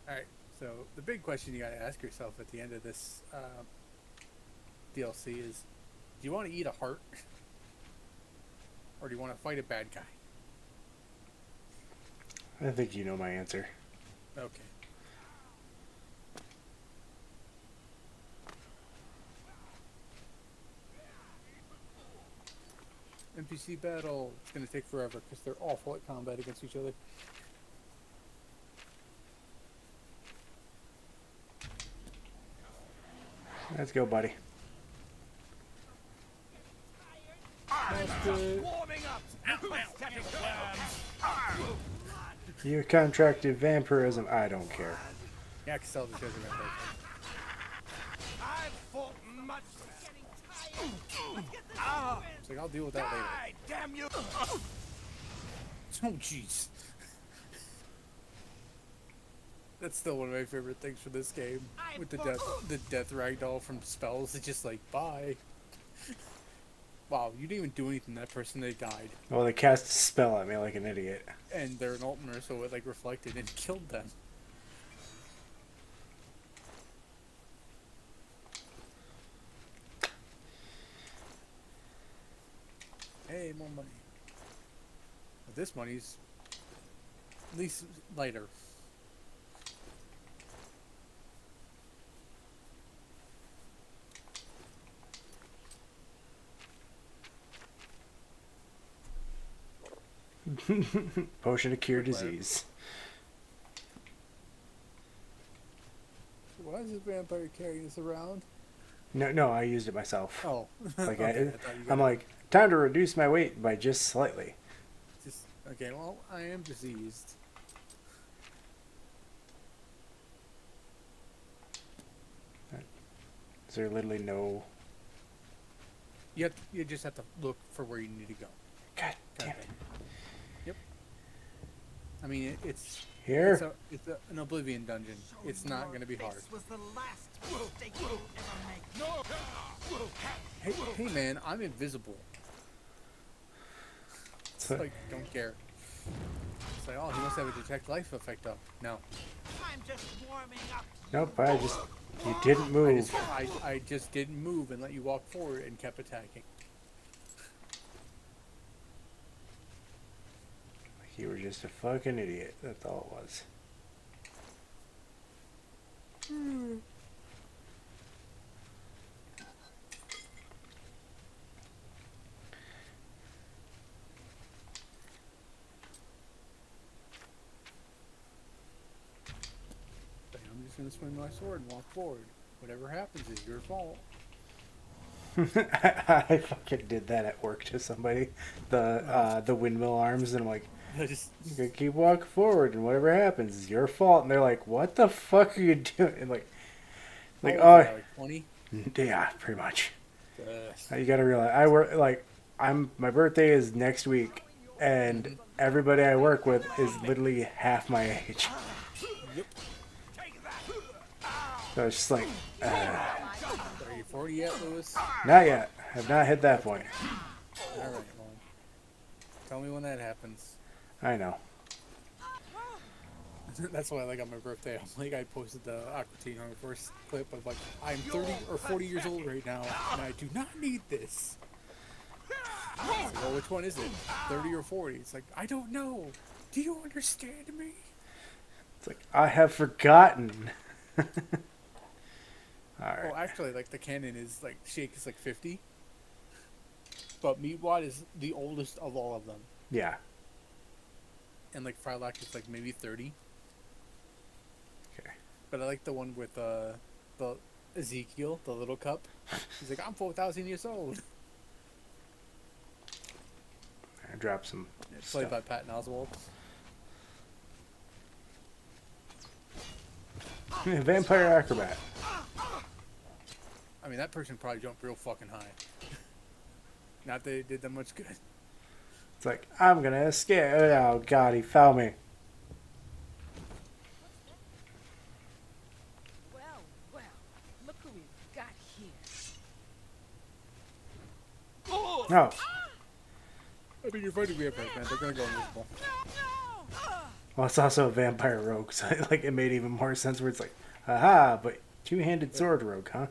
Alright, so the big question you gotta ask yourself at the end of this DLC is, do you want to eat a heart? Or do you want to fight a bad guy? I think you know my answer. Okay. NPC battle. It's gonna take forever because they're awful at combat against each other. Let's go, buddy. Warming up! Apathetic worms! You contracted vampirism. I don't care. Yeah, I can sell the shows around there. I've fought much. It's like, I'll deal with that later. Die, damn you! Oh, jeez. That's still one of my favorite things for this game. With the death ragdoll from spells. It's just like, bye. Wow, you didn't even do anything to that person, they died. Well, they cast a spell at me like an idiot. And they're an ultimate, so it like reflected and killed them. Hey, more money. But this money's at least lighter. Potion to cure disease. why is this vampire carrying this around? No, I used it myself. Oh, Like okay. I thought you got I'm like, time to reduce my weight by just slightly. just okay. Well, I am diseased. Is there literally no? You just have to look for where you need to go. God Kind damn of it! thing. Yep. I mean, it's Here. an Oblivion dungeon. It's not going to be hard. This was the last mistake you'll ever make. No! Hey man, I'm invisible. It's So- like, don't care. It's like, oh, he must have a detect life effect up. No. I'm just warming up. Nope. You didn't move. I just didn't move and let you walk forward and kept attacking. You were just a fucking idiot. That's all it was. But I'm just gonna swing my sword and walk forward. Whatever happens is your fault. I fucking did that at work to somebody. The windmill arms, and I'm like, I just you gotta keep walking forward, and whatever happens is your fault. And they're like, what the fuck are you doing? And like how old oh was I, like 20. yeah, pretty much. Ugh. You gotta realize I work like my birthday is next week, and everybody I work with is literally half my age. Yep. So it's just like, Are you 40 yet, Lewis? not yet. Have not hit that point. All right. Well, tell me when that happens. I know. That's why, like, on my birthday, I posted the Aqua Teen Hunger Force clip of like, I'm 30 or 40 years old right now, and I do not need this. It's like, well, which one is it? 30 or 40? It's like, I don't know. Do you understand me? It's like I have forgotten. All right. Well, actually, like, the canon is like Shake is like 50, but Meatwad is the oldest of all of them, Yeah. and like Frylock is like maybe 30. Okay. But I like the one with the Ezekiel, the little cup. He's like, I'm 4,000 years old. I dropped some Played stuff. by Patton Oswalt. Vampire acrobat. I mean, that person probably jumped real fucking high. Not that it did them much good. It's like I'm gonna escape. Oh god, he found me. Well, look who we've got here. No. I mean, you're fighting vampires, man. They're gonna go invisible. Well, it's also a vampire rogue, so like it made even more sense. Where it's like, aha, but two-handed sword rogue, huh?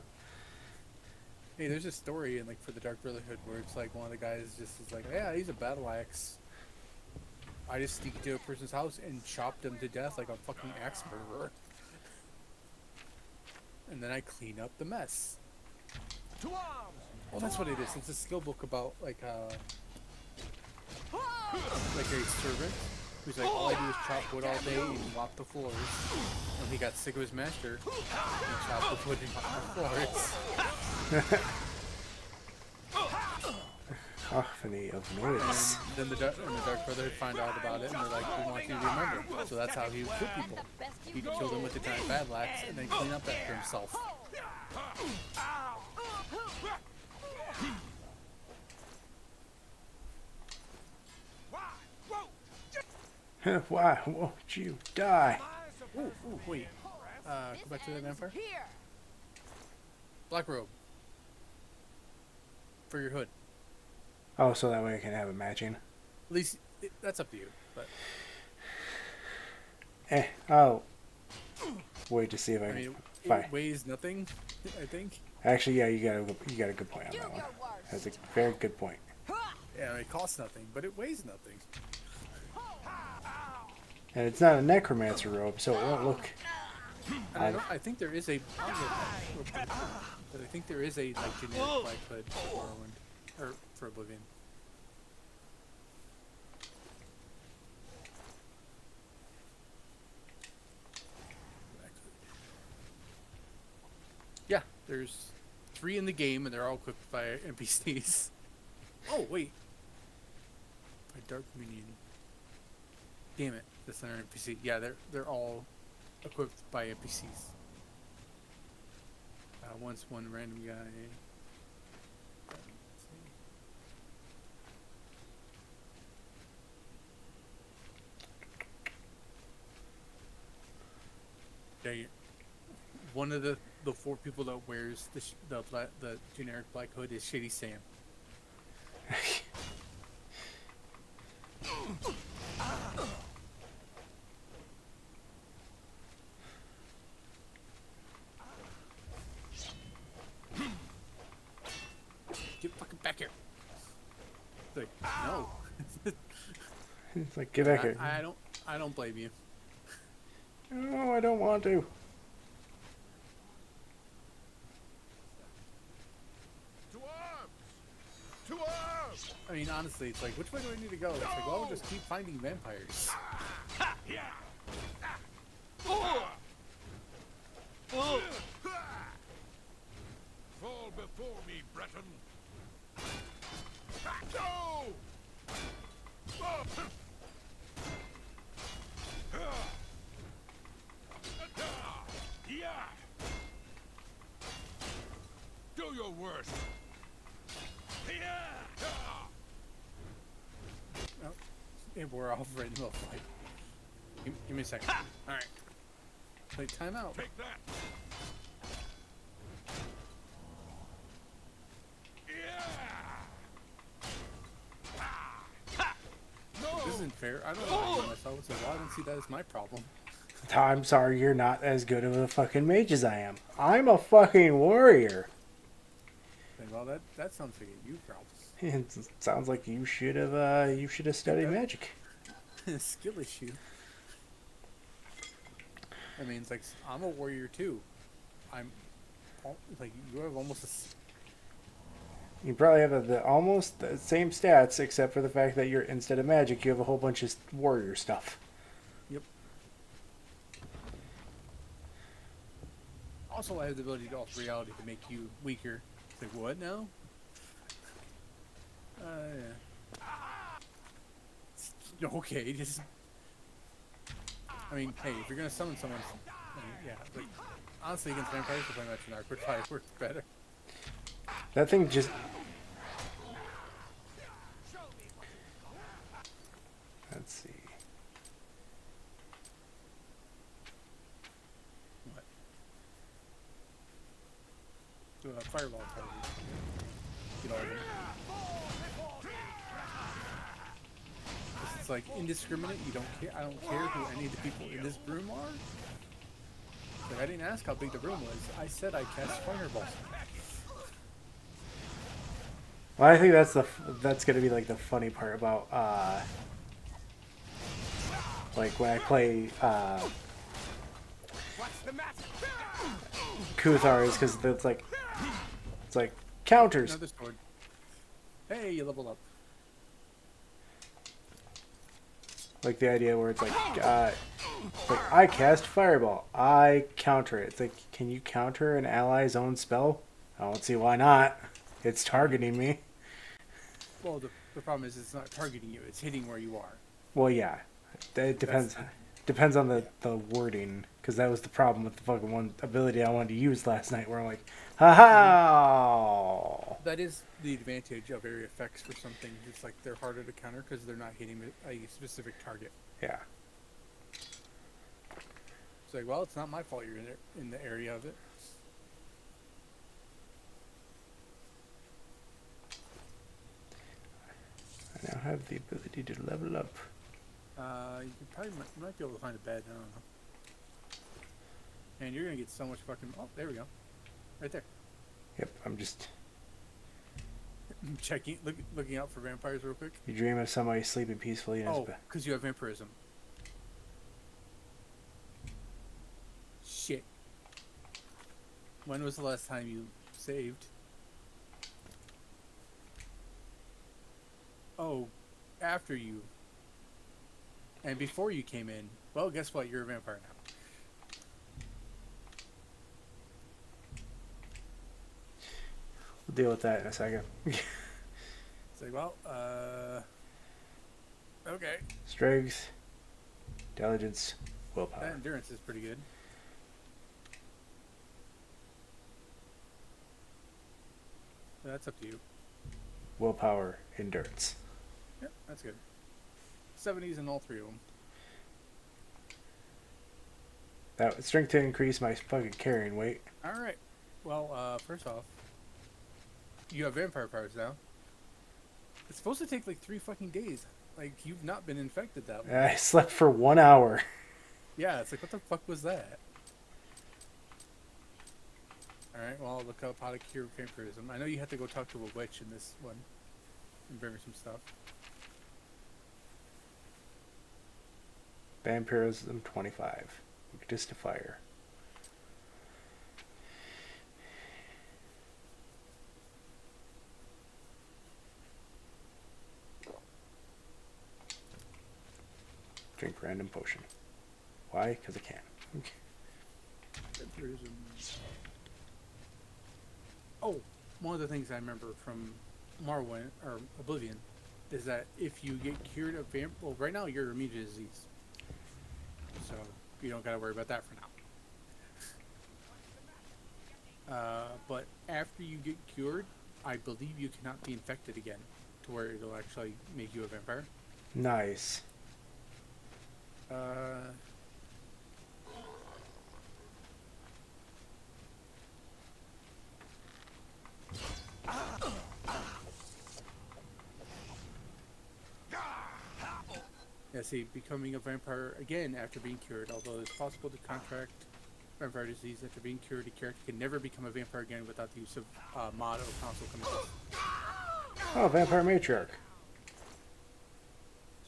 Hey, there's a story in like for the Dark Brotherhood where it's like one of the guys just is like, yeah, he's a battle axe. I just sneaked into a person's house and chopped him to death like a fucking axe murderer. And then I clean up the mess. To arms! Well, that's what it is. It's a skill book about like a servant who's like, all I do is chop wood all day and mop the floors. When he got sick of his master, he chopped the wood and mopped the floors. Cacophony of noise. And then the Dark Brotherhood find out about it, and they're like, we want you to remember. So that's how he would kill people. He'd kill them with the giant battle axe and then clean up after himself. Why won't you die? Ooh, wait. Go back to the vampire. Here. Black robe. For your hood. Oh, so that way I can have it matching. At least, that's up to you. But I'll wait to see if I I can mean, find. it weighs nothing, I think. Actually, yeah, you got a good point on that one. That's a very good point. Yeah, it costs nothing, but it weighs nothing. And it's not a necromancer robe, so it won't look. And I think there is a, but I think there is a like generic black hood for Morrowind, or for Oblivion. Black hood. There's 3 in the game, and they're all equipped by NPCs. Oh wait, by Dark Minion. Damn it, that's not an NPC. Yeah, they're all equipped by NPCs. Once one random guy. Dang it. One of the 4 people that wears the generic black hood is Shady Sam. Get fucking back here. It's like, no. It's like, get back here. I don't blame you. No, I don't want to. To arms! To arms! I mean, honestly, it's like, which way do I need to go? It's like, well, we'll just keep finding vampires. Fall before me, Breton. Go! Do your worst. Oh, and we're all right in the middle of the fight. Give me a second. Alright. Play timeout. Take that. This isn't fair. I don't know how to do myself, so I don't see that as my problem. I'm sorry you're not as good of a fucking mage as I am. I'm a fucking warrior. Like, well, that sounds like a you problem. It sounds like you should have studied magic. Skill issue. I mean, it's like, I'm a warrior too. Like, you have almost You probably have almost the same stats, except for the fact that you're, instead of magic, you have a whole bunch of warrior stuff. Yep. Also, I have the ability to alter reality to make you weaker. It's like, what now? Yeah. Okay, just... I mean, hey, if you're gonna summon someone... yeah, like, honestly, against vampires, the play match in Arc would probably work better. That thing just... Let's see. What? Do a fireball probably. Get all of them. It's like indiscriminate. You don't care. I don't care who any of the people in this room are. Like, I didn't ask how big the room was. I said I cast fireballs. Well, I think that's gonna be like the funny part about like when I play Kuthar, is because it's like counters. Another sword. Hey, you leveled up. Like the idea where it's like I cast fireball, I counter it. It's like, can you counter an ally's own spell? I don't see why not. It's targeting me. Well, the problem is it's not targeting you. It's hitting where you are. Well, yeah, it depends. Depends on the wording, because that was the problem with the fucking one ability I wanted to use last night, where I'm like, ha-ha! That is the advantage of area effects for something. It's like they're harder to counter because they're not hitting a specific target. Yeah. It's like, well, it's not my fault you're in the area of it. I now have the ability to level up. You probably might be able to find a bed. I don't know. And you're gonna get so much fucking. Oh, there we go. Right there. Yep, I'm just... Checking, looking out for vampires real quick. You dream of somebody sleeping peacefully in his Oh, bed. because you have vampirism. Shit. When was the last time you saved? Oh, after you. And before you came in. Well, guess what? You're a vampire now. deal with that in a second. It's like, well, okay. Strength, intelligence, That willpower. endurance is pretty good. That's up to you. Willpower, endurance. Yep, that's good. 70s in all three of them. That strength to increase my fucking carrying weight. All right. Well, first off, you have vampire powers now. It's supposed to take like 3 fucking days. Like, you've not been infected that long. I slept for 1 hour. Yeah, it's like, what the fuck was that? Alright, well, I'll look up how to cure vampirism. I know you have to go talk to a witch in this one. And bring her some stuff. Vampirism 25. Weakness to fire. Drink random potion. Why? Because I can. Vampirism. Oh, one of the things I remember from Morrowind, or Oblivion, is that if you get cured of well, right now you're immune to disease. So, you don't gotta worry about that for now. But after you get cured, I believe you cannot be infected again, to where it'll actually make you a vampire. Nice. Yeah, see, becoming a vampire again after being cured, although it's possible to contract vampire disease after being cured, a character can never become a vampire again without the use of mod or console commands. Oh, vampire matriarch.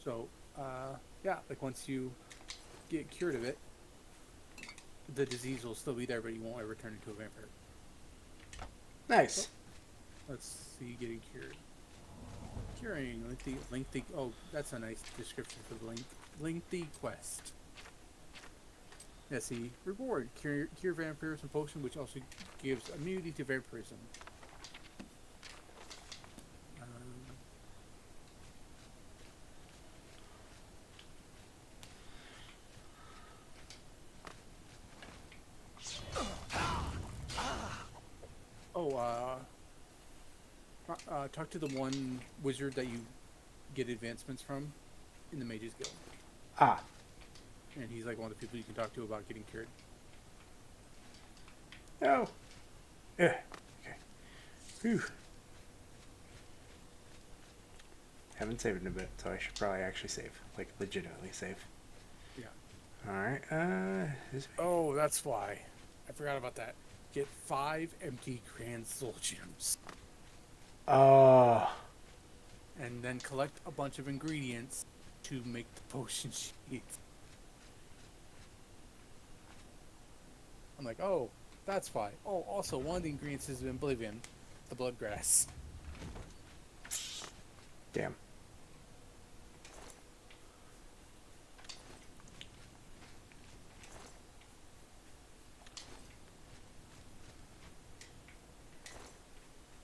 So, yeah, like once you get cured of it, the disease will still be there, but you won't ever turn into a vampire. Nice. Let's see, getting cured. Curing, lengthy, oh, that's a nice description for the lengthy quest. Let's see, reward, cure vampirism potion, which also gives immunity to vampirism. Talk to the one wizard that you get advancements from in the Mages Guild. Ah. And he's like one of the people you can talk to about getting cured. Oh. Yeah. Okay. Whew. Haven't saved in a bit, so I should probably actually save. Like, legitimately save. Yeah. Alright, this way. Oh, that's why. I forgot about that. Get 5 empty Grand Soul Gems. Oh. And then collect a bunch of ingredients to make the potion sheet. I'm like, oh, that's why. Oh, also, one of the ingredients is Oblivion, the bloodgrass. Damn.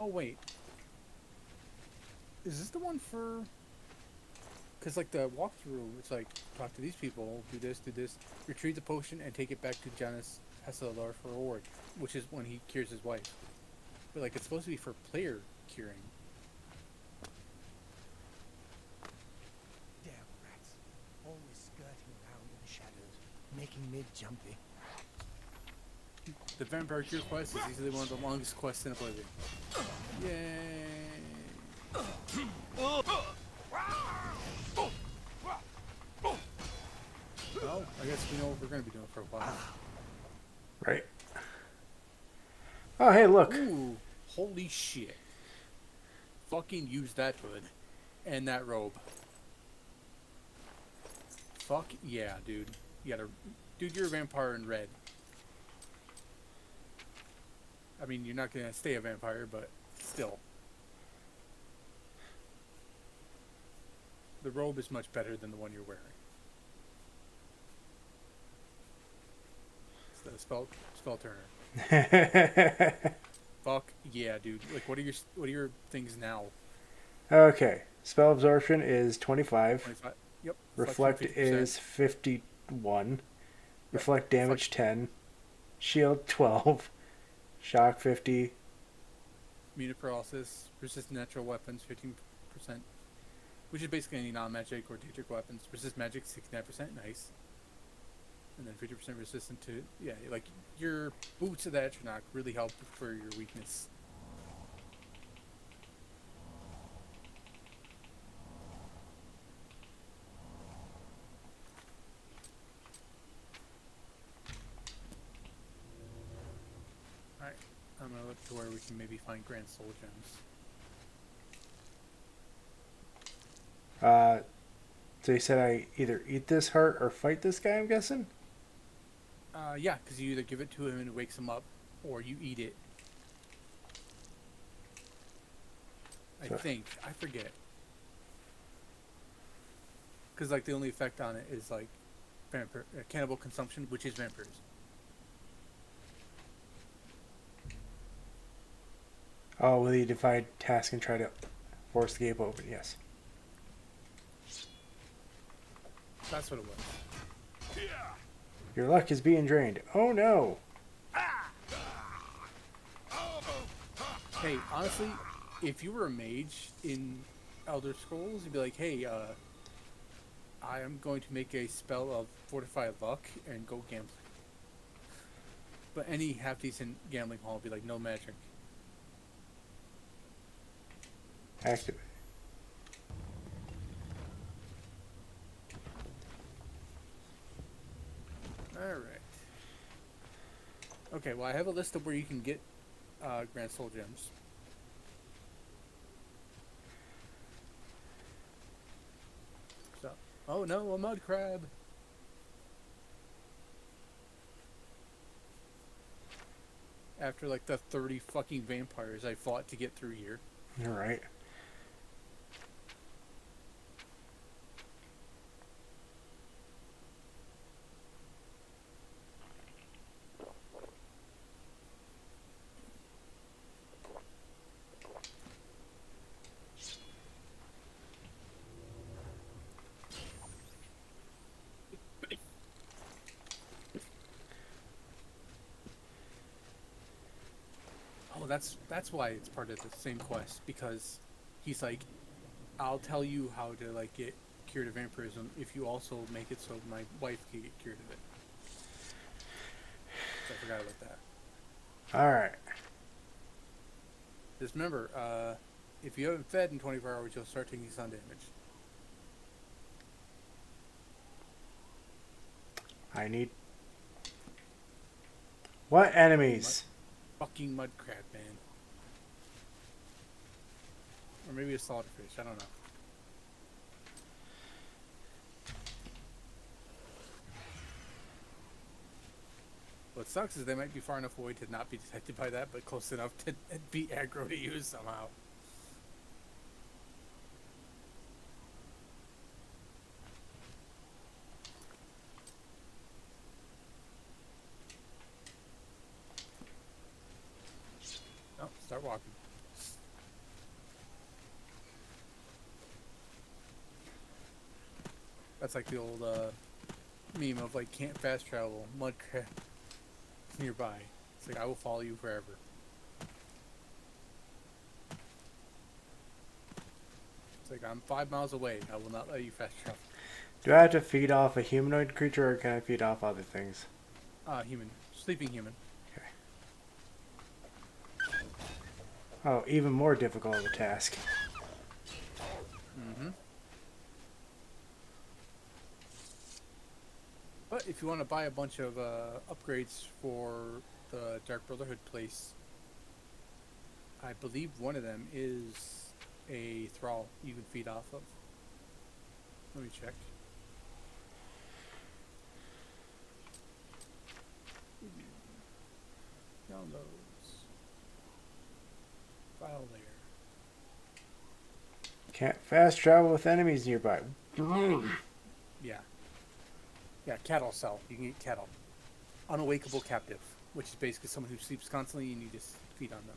Oh, wait. Is this the one for... Because, like, the walkthrough, it's like, talk to these people, do this, retrieve the potion, and take it back to Janus Hesselor for reward, which is when he cures his wife. But, like, it's supposed to be for player curing. Damn rats. Always skirting around in the shadows, making me jumpy. The Vampire Cure quest is easily one of the longest quests in Oblivion. Yay! Well, I guess we know what we're going to be doing for a while. Right. Oh, hey, look. Ooh, holy shit. Fucking use that hood. And that robe. Fuck yeah, dude. You gotta... Dude, you're a vampire in red. I mean, you're not gonna stay a vampire, but still. The robe is much better than the one you're wearing. It's the spell turner. Fuck yeah, dude. Like, what are your things now? Okay. Spell absorption is 25. 25. Yep. Reflection Reflect 50%. is 51. Yep. Reflect damage 10. Shield 12. Shock 50. Immune to paralysis. Resist natural weapons 15%. Which is basically any non-magic or Daedric weapons. Resist magic 69%. Nice. And then 50% resistant to, yeah, like your boots of the Atronach really help for your weakness. Alright, I'm gonna look to where we can maybe find Grand Soul Gems. So you said I either eat this heart or fight this guy, I'm guessing? Yeah, because you either give it to him and it wakes him up, or you eat it. I So- think. I forget. Because, like, the only effect on it is, like, cannibal consumption, which is vampires. Oh, will you divide task and try to force the gate open? Yes. That's what it was. Your luck is being drained. Oh no! Hey, honestly, if you were a mage in Elder Scrolls, you'd be like, hey, I am going to make a spell of Fortify Luck and go gambling. But any half-decent gambling hall would be like, no magic. Activate. Alright. Okay, well, I have a list of where you can get Grand Soul Gems. So, oh no, a mud crab! After like the 30 fucking vampires I fought to get through here. Alright. Oh, that's why it's part of the same quest, because he's like, I'll tell you how to like get cured of vampirism if you also make it so my wife can get cured of it. So I forgot about that. Alright. Just remember, if you haven't fed in 24 hours, you'll start taking sun damage. I need... What enemies? Fucking mud crab, man. Or maybe a saltfish, I don't know. What sucks is they might be far enough away to not be detected by that, but close enough to be aggro to you somehow. Oh, start walking. That's like the old meme of like can't fast travel, mud crab nearby. It's like I will follow you forever. It's like I'm 5 miles away. I will not let you fast travel. Do I have to feed off a humanoid creature or can I feed off other things? Human, sleeping human. Okay. Oh, even more difficult of a task. Mm-hmm. But if you want to buy a bunch of upgrades for the Dark Brotherhood place, I believe one of them is a thrall you can feed off of. Let me check. Downloads. File layer. Can't fast travel with enemies nearby. Yeah. Yeah, cattle cell. You can get cattle. Unawakeable captive, which is basically someone who sleeps constantly and you just feed on them.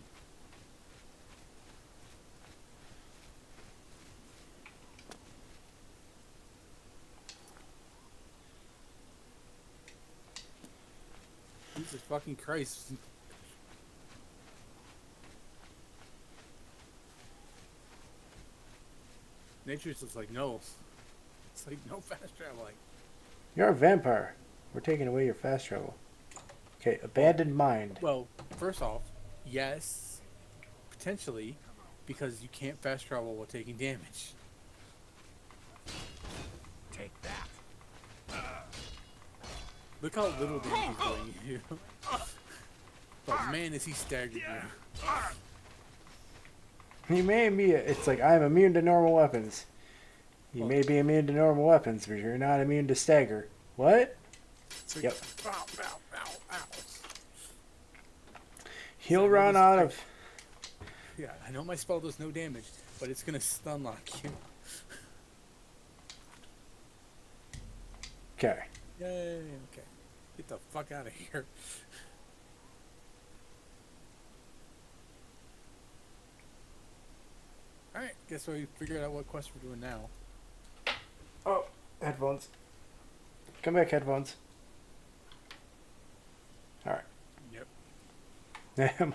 fucking Christ. Nature's just like, no. It's like, no fast traveling. You're a vampire. We're taking away your fast travel. Okay, abandoned mind. Well, first off, yes, potentially, because you can't fast travel while taking damage. Take that. Look how little damage he's doing you. But man, is he staggered you. You may be. It's like I'm immune to normal weapons. You may be immune to normal weapons, but you're not immune to stagger. What? Like, Yep. Ow, ow, ow, ow. He'll So run this out fight- of. Yeah, I know my spell does no damage, but it's gonna stun lock you. Okay. Yay, okay. Get the fuck out of here. Alright, guess we figured out what quest we're doing now. Oh, headphones. Come back, headphones. All Yep. right.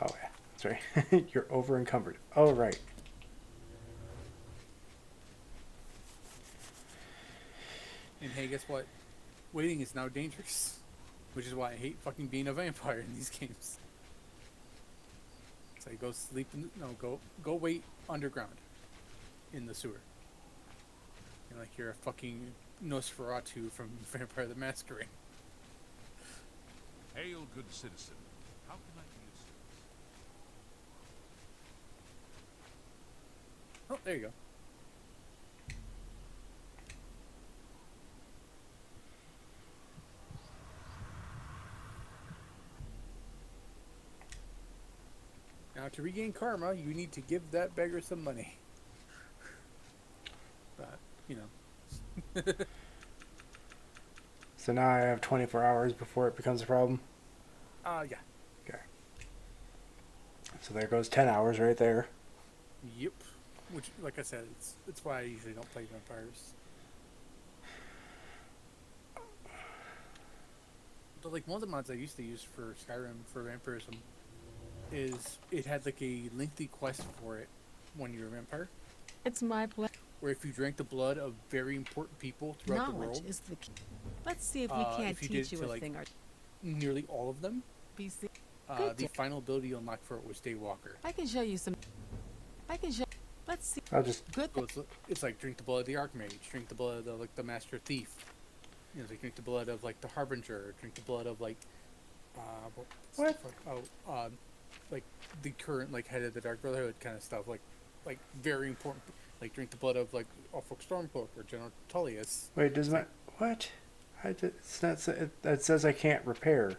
Oh yeah, that's right. You're over encumbered. Oh right. And hey, guess what? Waiting is now dangerous. Which is why I hate fucking being a vampire in these games. So go sleep in go wait underground. In the sewer. And like you're a fucking Nosferatu from Vampire the Masquerade. Hail, good citizen. How can I be of service? Oh, there you go. Now, to regain karma, you need to give that beggar some money. But, you know. So now I have 24 hours before it becomes a problem. Yeah. Okay. So there goes 10 hours right there. Yep. Which, like I said, it's why I usually don't play vampires. But, like, one of the mods I used to use for Skyrim for vampirism is it had, like, a lengthy quest for it when you're a vampire. It's my pleasure. Where if you drank the blood of very important people throughout the Knowledge world, is the key. Let's see if we can't if you did teach you to, a like, thing or nearly all of them, BC. the Good. final ability you unlocked for it was Daywalker. I can show you some. I can show. Let's see. I'll just. Good. So it's like drink the blood of the Archmage, drink the blood of like the Master Thief. You know, like drink the blood of like the Harbinger, drink the blood of like What? like the current like head of the Dark Brotherhood kind of stuff. Like very important. Like drink the blood of like Ulfric Stormcloak or General Tullius. Wait, does my what? It's not. It says I can't repair.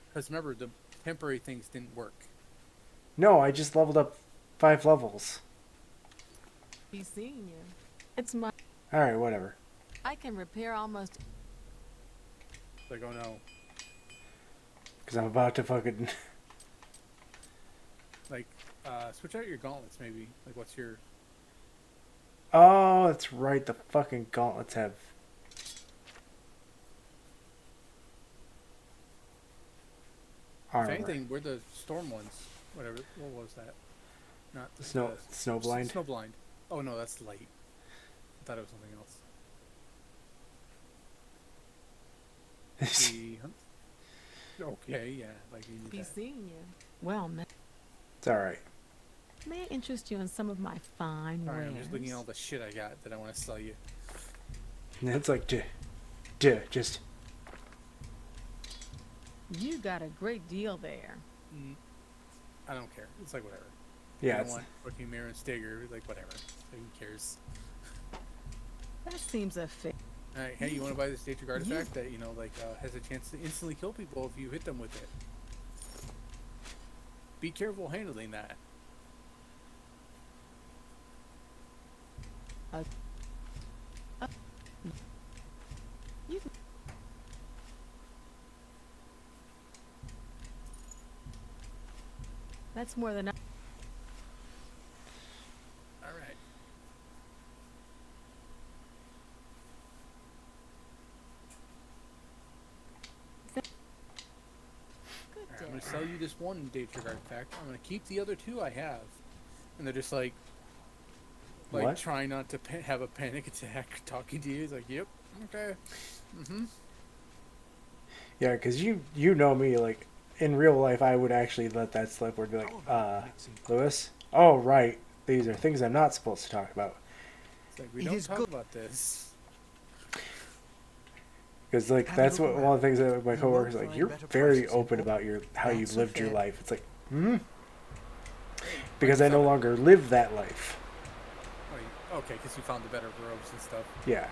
Because remember, the temporary things didn't work. No, I just leveled up 5 levels. Be seeing you. It's my. All right, whatever. I can repair almost. Like, oh no. Because I'm about to fucking. Like, switch out your gauntlets maybe. Like, what's your... Oh, that's right. The fucking gauntlets have. If Armor. anything, we're the storm ones. Whatever. What was that? Not Snowblind. Snowblind. Oh no, that's light. I thought it was something else. Okay, yeah, like you need Be that. seeing you. Well, It's all right. may I interest you in some of my fine Alright, wares? I'm just looking at all the shit I got that I want to sell you. And it's like, just. You got a great deal there. I don't care. It's like whatever. Yeah, I it's, don't want fucking Mirror and Stagger. Like whatever. Who cares? That seems a fit. Alright, hey, you want to buy this Daedric artifact that has a chance to instantly kill people if you hit them with it? Be careful handling that. You. That's more than. Alright. going to sell you this one Daedric artifact. I'm going to keep the other two I have. And they're just like What? trying not to have a panic attack talking to you. He's like, yep, okay. Mm-hmm. Yeah, because you know me, like, in real life, I would actually let that slip where I'd be like, Lewis? Oh, right. These are things I'm not supposed to talk about. It's like, we don't talk about this. Because, like, that's what one of the things that my coworkers like, you're very open about how you've lived your life. It's like, because I no longer live that life. Oh, okay, because you found the better robes and stuff. Yeah.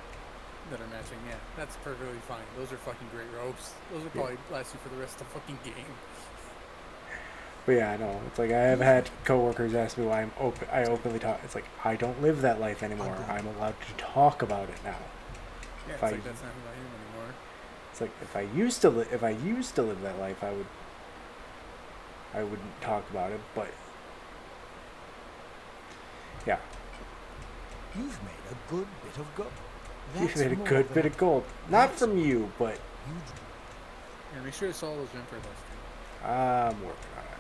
That are matching, yeah. That's perfectly fine. Those are fucking great robes. Those will probably last you for the rest of the fucking game. But yeah, I know. It's like I have had coworkers ask me why I openly talk. It's like I don't live that life anymore. I'm allowed to talk about it now. Yeah, it's like that's not who I am anymore. It's like if I used to live that life, I wouldn't talk about it. But yeah, You've made a good bit of gold. you've made a good bit of gold. Not from you, but Yeah, make sure it's all those vampire dust too. I'm working on it.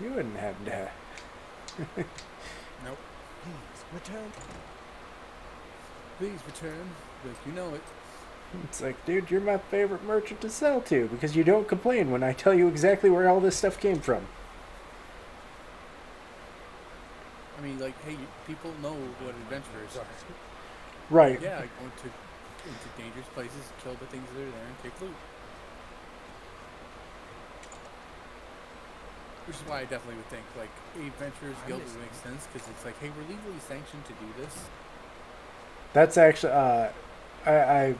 You wouldn't happen to have. Nope. Please return. Please return. Look, you know it. It's like, dude, you're my favorite merchant to sell to because you don't complain when I tell you exactly where all this stuff came from. I mean, like, hey, people know what adventurers are. Right. Yeah, go into dangerous places, kill the things that are there, and take loot. Which is why I definitely would think, like, a Adventurers Guild would make sense, because it's like, hey, we're legally sanctioned to do this. That's actually,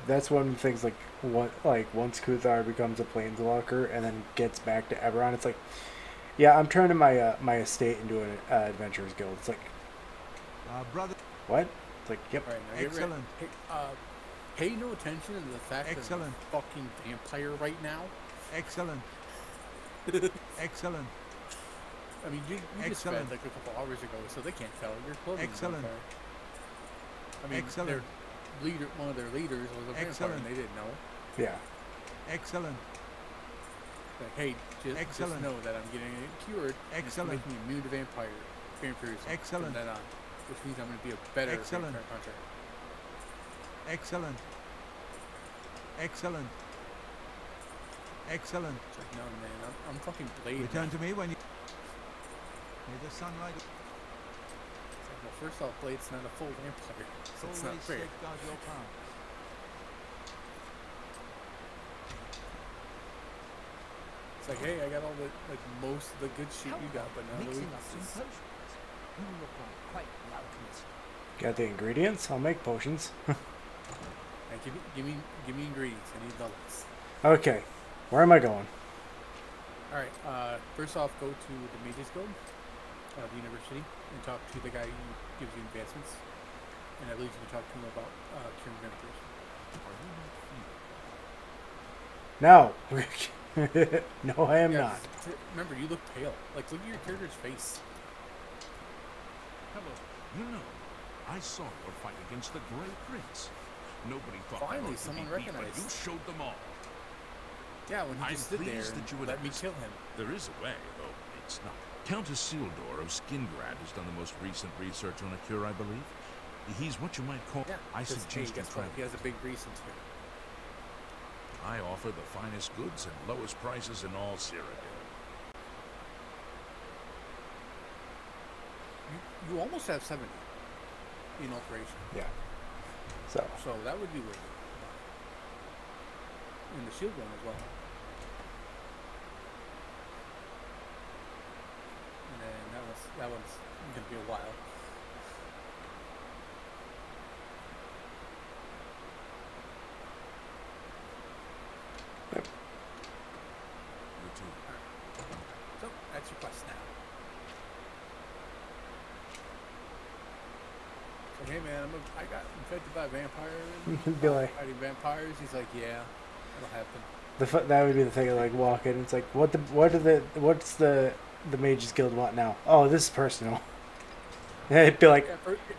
that's one of the things, like, once Kuthar becomes a planeswalker and then gets back to Eberron, it's like, yeah, I'm turning my my estate into an Adventurers Guild. It's like, Brother. what? It's like, yep. All right, now Excellent. pay no attention to the fact Excellent. that I'm a fucking vampire right now. Excellent. Excellent. I mean, you just read, Excellent. like, a couple hours ago, so they can't tell. You're clothing Excellent. vampire. I mean, Excellent. one of their leaders was a vampire, Excellent. and they didn't know. Yeah. Excellent. Like, hey, just Excellent. know that I'm getting it cured. And it's gonna Excellent. make me immune to vampirism. Excellent. From then on, which means I'm going to be a better Excellent. vampire hunter. Excellent. Excellent. Excellent. It's like, no, man, I'm fucking Blade. Return man. to me when you. May the sunlight It's like, well, first off, Blade's not a full vampire, so it's not always fair. safeguard your power. It's like, hey, I got all the, like, most of the good shit you got, but now the Mixing up some weaknesses. potions. You look like quite the alchemist. Got the ingredients? I'll make potions. Hey, give me ingredients. I need the list. Okay. Where am I going? All right. First off, go to the Mages Guild, the university, and talk to the guy who gives you advancements. And I believe you can talk to him about curing vampires. No. No, I am not. Remember, you look pale. Like, look at your character's face. Hello. You know, I saw your fight against the Grey Prince. Nobody thought Finally, that could someone be beat, but recognized. you showed them all. Yeah, when he I'm just stood there pleased that you and would let me kill him. There is a way, though it's not. Count Isildur of Skingrad has done the most recent research on a cure, I believe. He's what you might call. Yeah, I 'cause, hey, suggest you guess try. what? He has a big reason to. I offer the finest goods and lowest prices in all Cyrodiil. You almost have 70 in alteration. Yeah. So, So that would be worth it. And the shield one as well. And then that one's gonna be a while. You too. So that's your quest now. So, hey man, I got infected by vampires. Be like- Fighting vampires. He's like, yeah, it'll happen. that would be the thing of, like, walk in. It's like, what's the Mages Guild want now? Oh, this is personal. And it'd be like,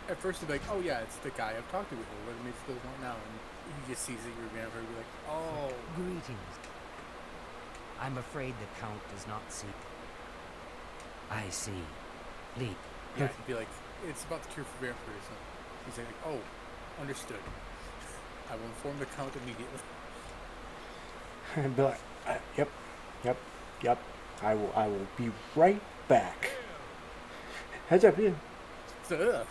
At first he'd be like, oh yeah, it's the guy I've talked to before. What do Mages Guild want now? And he just sees that you're a vampire, be like, oh, Greetings. I'm afraid the Count does not see. I see. Lead. yeah. He'd be like, it's about the cure for vampirism. He's like, oh, understood. I will inform the Count immediately. And be like, yep. I will be right back. Heads up, yeah. So,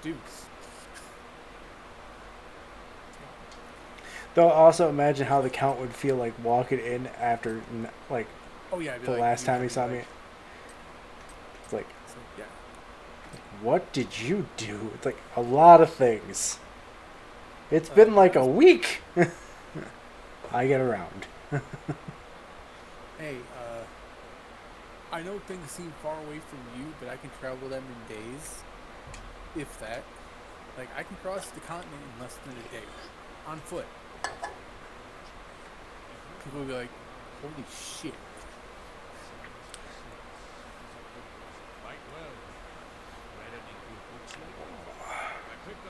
dude. Though also imagine how the Count would feel like walking in after like Oh yeah, I'd be the like, last time he usually, saw like, me. It's like, yeah. what did you do? It's like a lot of things. It's been like a week. I get around. Hey, I know things seem far away from you, but I can travel them in days, if that. Like, I can cross the continent in less than a day, on foot. People will be like, holy shit.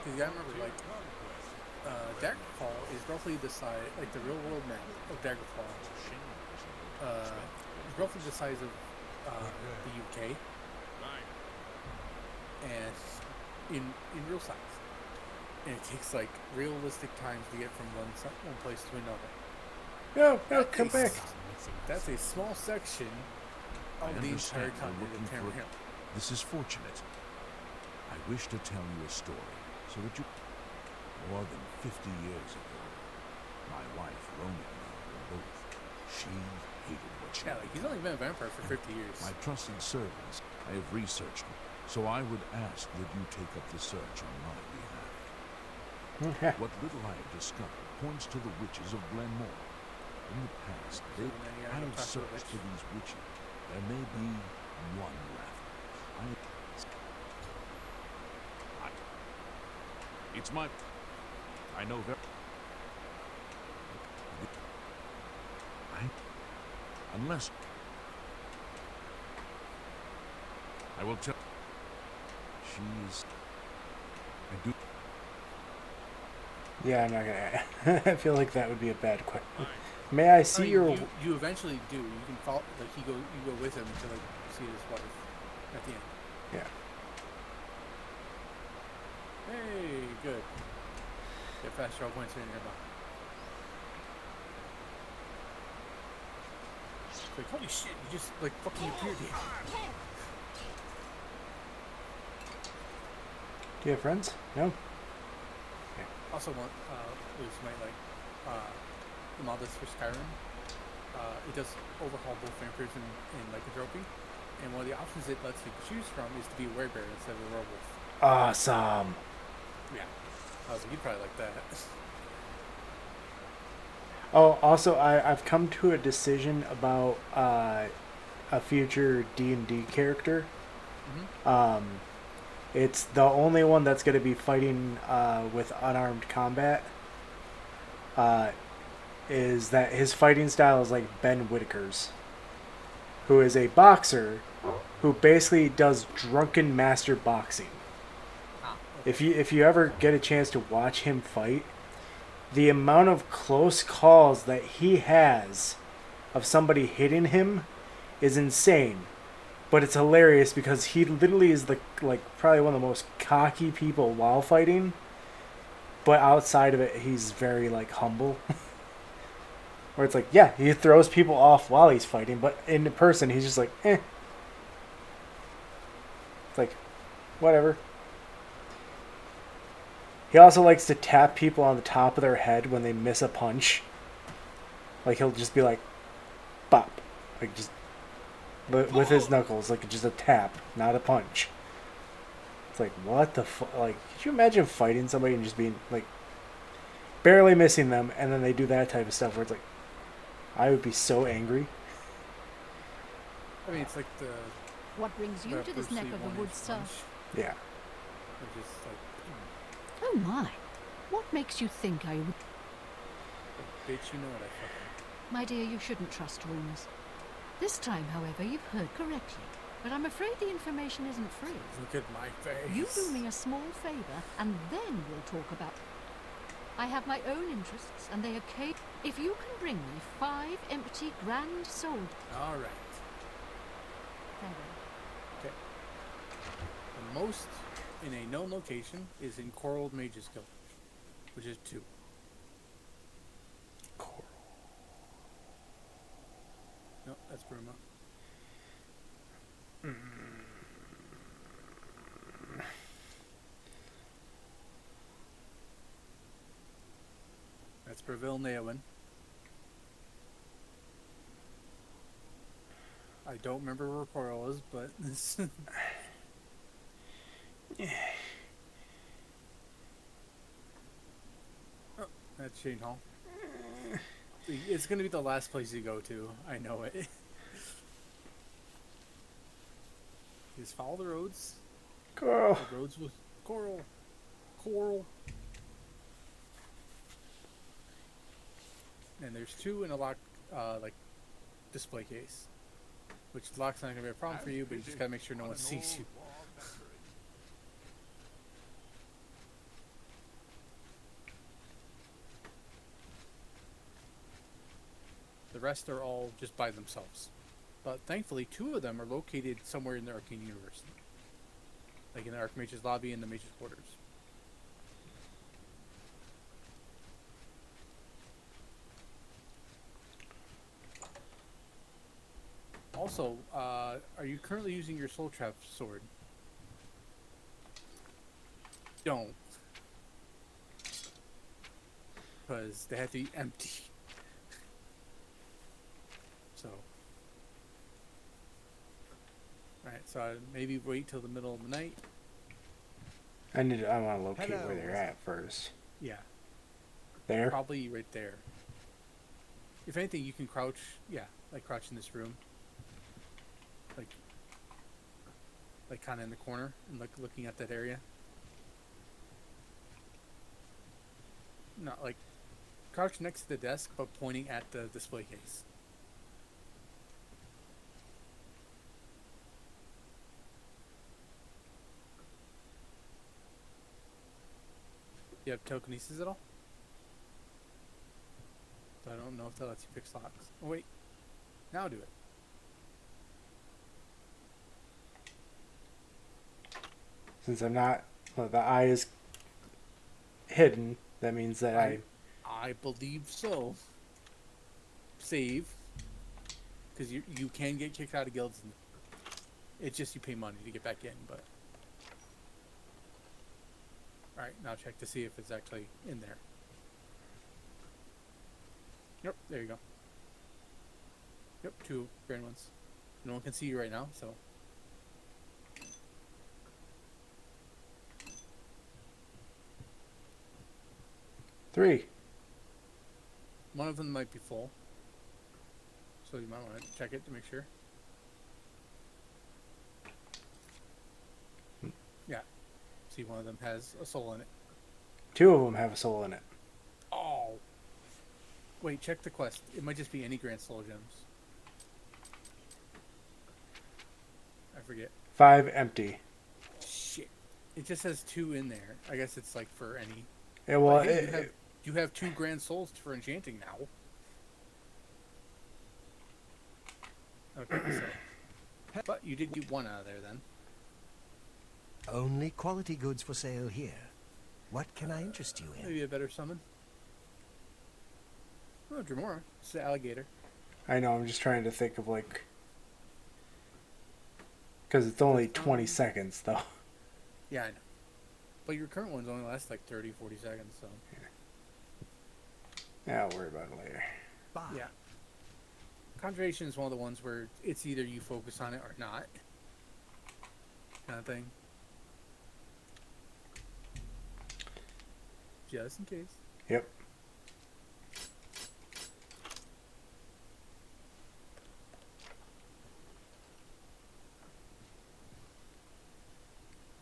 Because I remember, like, Daggerfall is roughly the size, like the real world map of Daggerfall, is roughly the size of the UK, and in real size. And it takes like realistic times to get from one place to another. No, That's come back. That's a small section I of the entire understand you're continent looking of for Tamriel. This is fortunate. I wish to tell you a story so that you... More than 50 years ago, my wife, Rona, and I were both. She hated what she Yeah, like he's only been a vampire for 50 years. My trusted servants, I have researched them, so I would ask that you take up the search on my behalf. Okay. What little I have discovered points to the witches of Glenmore. In the past, they then you gotta go have talk to a searched witch. for these witches. There may be one left. It's my... I know very... Unless... I will tell... She's... I do... Yeah, I'm not gonna. I feel like that would be a bad question. May I see I mean, your? you eventually do. You can follow, like you go with him to like see his wife at the end. Yeah. Hey, good. Get fast draw points in your box. It's like, holy shit, you just like fucking appeared here. Do you have friends? No. Also want Luce might like the mod that's for Skyrim. It does overhaul both vampires and lycanthropy. And one of the options it lets you choose from is to be a werebear instead of a werewolf. Awesome. Yeah. I was like, you'd probably like that. Oh, also, I've come to a decision about a future D&D character. Mm-hmm. It's the only one that's going to be fighting with unarmed combat. Is that his fighting style is like Ben Whitaker's, who is a boxer who basically does drunken master boxing. If you ever get a chance to watch him fight, the amount of close calls that he has of somebody hitting him is insane. But it's hilarious because he literally is probably one of the most cocky people while fighting. But outside of it, he's very humble. Where it's like, yeah, he throws people off while he's fighting, but in person, he's just like, eh. It's like, whatever. He also likes to tap people on the top of their head when they miss a punch. Like, he'll just be like, bop. Like, just with his knuckles, like just a tap, not a punch. It's like, what the fuck? Like, could you imagine fighting somebody and just being, barely missing them, and then they do that type of stuff where it's like, I would be so angry. I mean, it's like the... What brings you to this neck of the woods, sir? Yeah. Which is like, Oh my. What makes you think I would... bitch, you know what I fucking... My dear, you shouldn't trust rumors. This time, however, you've heard correctly. But I'm afraid the information isn't free. Look at my face. You do me a small favor, and then we'll talk about... I have my own interests, and they are If you can bring me 5 empty grand sold... All right. Very well. Okay. The most in a known location is in Coral Mage's Guild, which is 2. Coral. No, that's Bruma. That's Breville Neowin. I don't remember where Coral is, but this. Oh, that's Shane Hall. It's going to be the last place you go to. I know it. Just follow the roads. Coral. The roads with Coral. Coral. And there's 2 in a lock, like, display case. Which the lock's not going to be a problem for you, but you just got to make sure no one sees you. The rest are all just by themselves. But thankfully, 2 of them are located somewhere in the Arcane Universe. Like in the Archmage's lobby and the Mage's quarters. Also, are you currently using your Soul Trap sword? Don't. Because they have to be empty. So. Alright, so I'd maybe wait till the middle of the night. I want to locate Hello. where they're at first. Yeah. There? Probably right there. If anything, you can crouch. Yeah, like crouch in this room. Like kind of in the corner and looking at that area. Not like crouch next to the desk, but pointing at the display case. You have telekinesis at all? I don't know if that lets you fix locks. Oh wait, now do it. Since I'm not, well, the eye is hidden, that means that I believe so. Save, because you can get kicked out of guilds. And it's just you pay money to get back in. But all right, now check to see if it's actually in there. Yep, there you go. Yep, 2 grand ones. No one can see you right now, so. Three. One of them might be full. So you might want to check it to make sure. Yeah. See, one of them has a soul in it. 2 of them have a soul in it. Oh. Wait, check the quest. It might just be any Grand Soul gems. I forget. 5 empty. Shit. It just says 2 in there. I guess it's like for any. Yeah, well, But hey, you have 2 Grand Souls for enchanting now. Okay, so. But you did get 1 out of there then. Only quality goods for sale here. What can I interest you in? Maybe a better summon. Oh, Dremora. It's the alligator. I know, I'm just trying to think of like... Because it's only 20 seconds, though. Yeah, I know. But your current ones only last like 30, 40 seconds, so. Yeah, I'll worry about it later. Bye. Yeah. Conjuration is one of the ones where it's either you focus on it or not. Kind of thing. Just in case. Yep.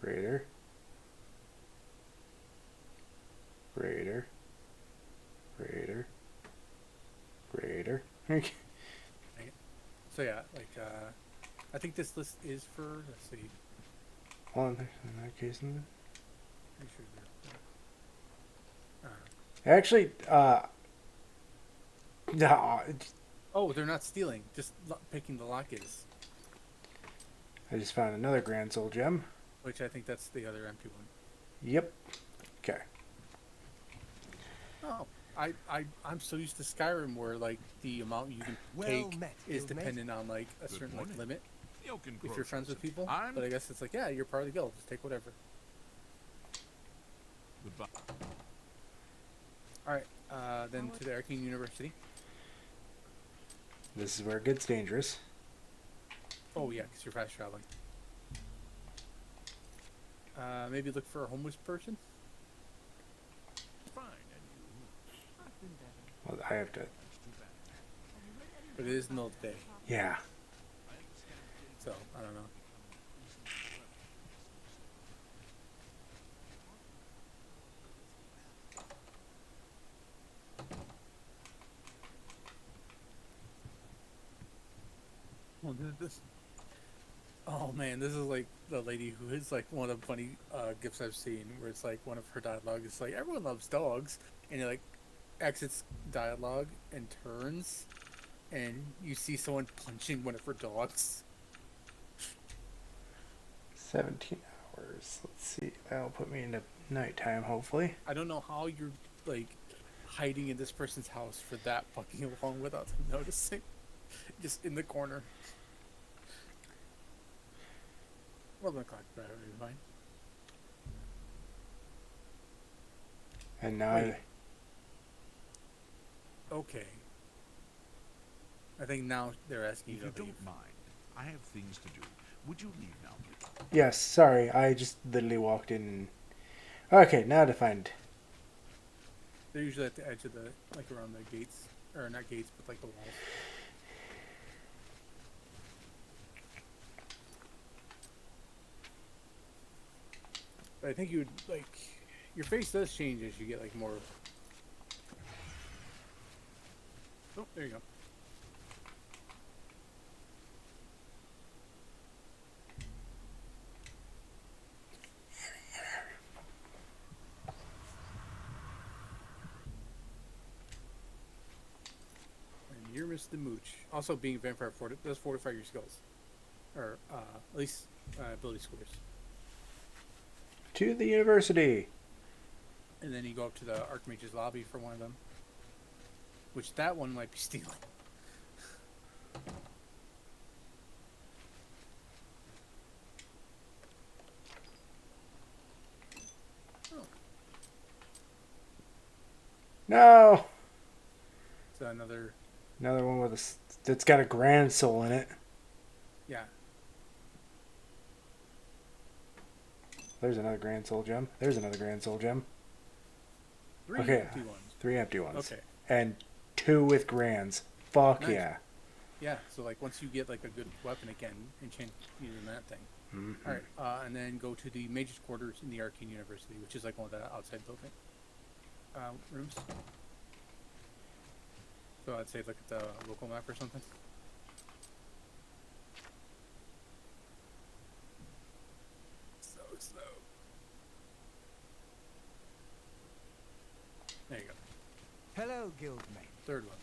Raider. Raider. Raider. Raider. So yeah, like, I think this list is for, let's see. Well, in that case, Pretty sure Actually, no, Oh, they're not stealing. Just picking the lock is. I just found another Grand Soul gem. Which I think that's the other empty one. Yep. Okay. Oh, I'm so used to Skyrim where like the amount you can Well take met, is guildmate. dependent on like a Good certain like morning. limit You can if grow you're friends with something. people. I'm But I guess it's like, yeah, you're part of the guild. Just take whatever. goodbye. All right. Then to the Arcane University. This is where it gets dangerous. Oh yeah, because you're fast traveling. Maybe look for a homeless person. Fine, and you. Well, I have to. That's too bad. But it is the middle of the day, Yeah. so I don't know. Well, this. Oh man, this is like the lady who is like one of the funny gifs I've seen, where it's like one of her dialogue is like, "Everyone loves dogs," and it like exits dialogue and turns, and you see someone punching one of her dogs. 17 hours. Let's see. That'll put me into nighttime, hopefully. I don't know how you're like hiding in this person's house for that fucking long without them noticing. Just in the corner. 11 o'clock, right? Fine. And now Wait. Okay. I think now they're asking If you you to leave. don't mind, I have things to do. Would you leave now, please? yes, sorry. I just literally walked in. And... Okay, now to find. They're usually at the edge of the, like around the gates, or not gates, but like the walls. But I think you would like, your face does change as you get like more. Oh, there you go. And you're Mr. Mooch. Also, being a vampire does fortify your skills, or at least ability scores. To the university. And then you go up to the Archmage's lobby for one of them. Which that one might be stealing. Oh, No! so another, Another one with that's got a Grand Soul in it. yeah. There's another Grand Soul gem. There's another Grand Soul gem. 3 Okay. empty ones. 3 empty ones. Okay. And 2 with Grands. Fuck Nice. yeah. Yeah, so like once you get like a good weapon again, enchant using that thing. Mhm. Alright, and then go to the Mage's Quarters in the Arcane University, which is like one of the outside building rooms. So I'd say look at the local map or something. So slow. There you go. Hello, guildmate. Third one.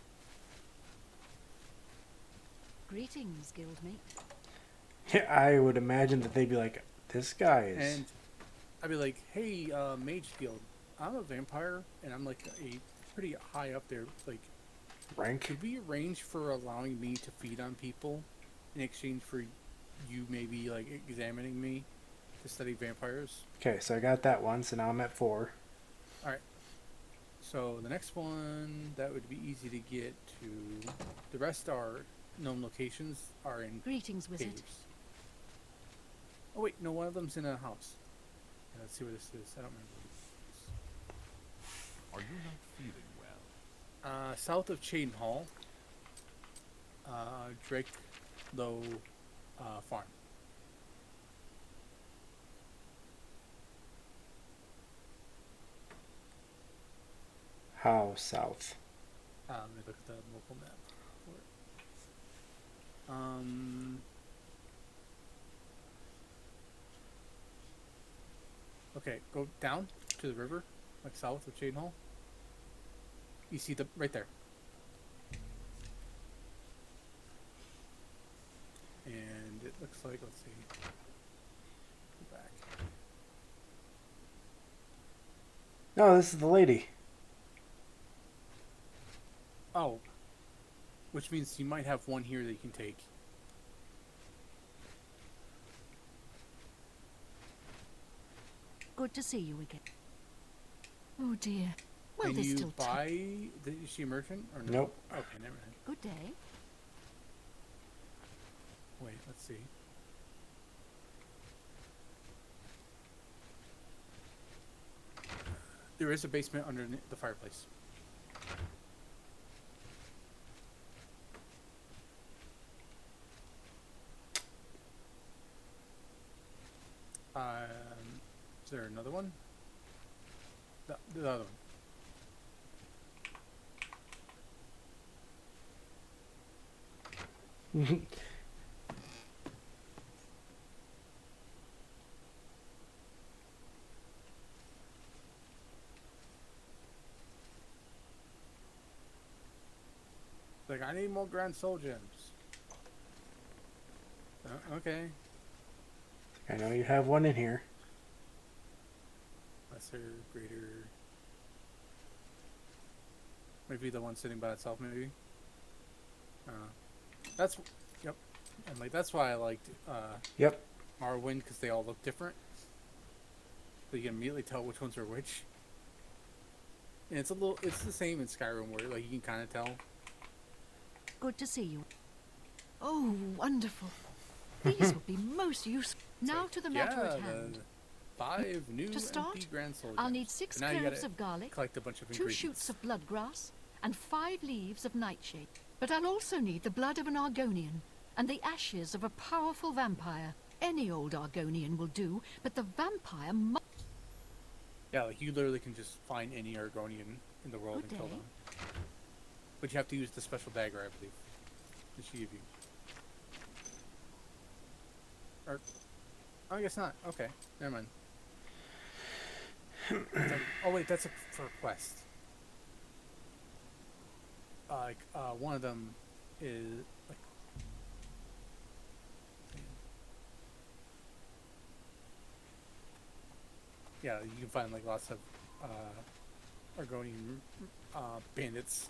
Greetings, guildmate. Yeah, I would imagine that they'd be like, this guy is. And I'd be like, hey, Mage Guild, I'm a vampire, and I'm like a pretty high up there. Like, rank? could we arrange for allowing me to feed on people in exchange for you maybe like examining me to study vampires? Okay, so I got that one, so now I'm at 4. Alright. So the next one that would be easy to get to. The rest are known locations are in Greetings, wizard. caves. Oh wait, no, one of them's in a house. Yeah, let's see where this is. I don't remember what Are you not feeling well? this is. South of Chain Hall. Drake Low Farm. How south? Let me look at the local map for it. Okay, go down to the river, like south of Chain Hall. You see the right there. And it looks like, let's see. Go back. No, this is the lady. Oh. Which means you might have one here that you can take. Good to see you again. Oh dear. Well, Can there's you still time. buy... Is she a merchant? Or no? Nope. Okay, never mind. Good day. Wait, let's see. There is a basement under the fireplace. Is there another one? The other one. Like, I need more Grand Soul Gems. Okay. I know you have one in here. Lesser, greater. Maybe the one sitting by itself, maybe. That's, yep. And like that's why I liked Yep. Morrowind, because they all look different. So you can immediately tell which ones are which. And it's the same in Skyrim where like you can kind of tell. Good to see you. Oh, wonderful. These would be most useful. Now to the matter at hand. 5 new To start, MP Grand Soul I'll Gems. need 6 So now you cloves gotta of garlic, collect a bunch of 2 ingredients. shoots of bloodgrass, and 5 leaves of nightshade. But I'll also need the blood of an Argonian, and the ashes of a powerful vampire. Any old Argonian will do, but the vampire must... Yeah, like you literally can just find any Argonian in the world Good and kill day. them. But you have to use the special dagger, I believe. That she give you. Or, oh, I guess not. Okay, never mind. Oh wait, that's for a quest. One of them is like. Yeah, you can find like lots of Argonian bandits.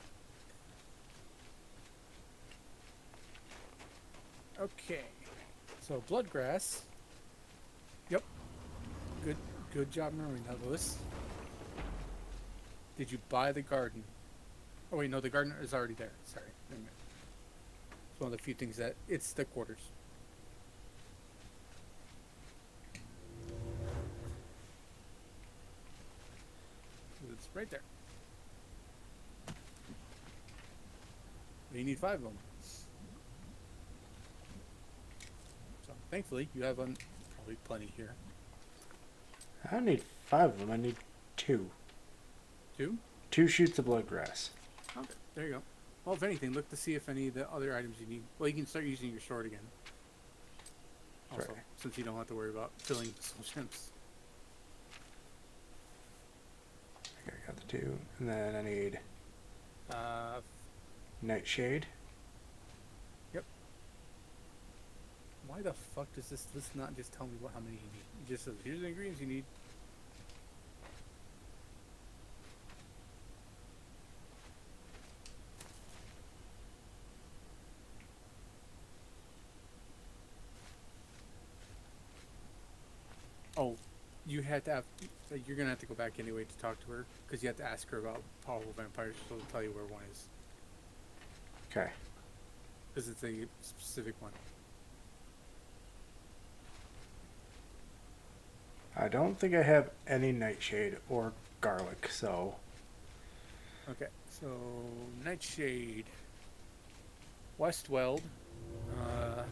Okay, so bloodgrass. Yep. Good job remembering that, Lewis. Did you buy the garden? Oh wait, no, the garden is already there. Sorry. Never mind. It's one of the few things that it's the quarters. It's right there. You need 5 of them. So thankfully, you have probably plenty here. I don't need 5 of them. I need 2. 2? 2 shoots of bloodgrass. Okay, there you go. Well, if anything, look to see if any of the other items you need. Well, you can start using your sword again. Also, Right. since you don't have to worry about filling the soul gems. Okay, I got the 2. And then I need Uh, nightshade. Yep. Why the fuck does this list not just tell me how many you need? It just says, here's the ingredients you need. Oh, you had to have, you're gonna have to go back anyway to talk to her, because you have to ask her about powerful vampires, so she'll tell you where one is. Okay. Because it's a specific one. I don't think I have any nightshade or garlic, so Okay, so Nightshade, Westweld. You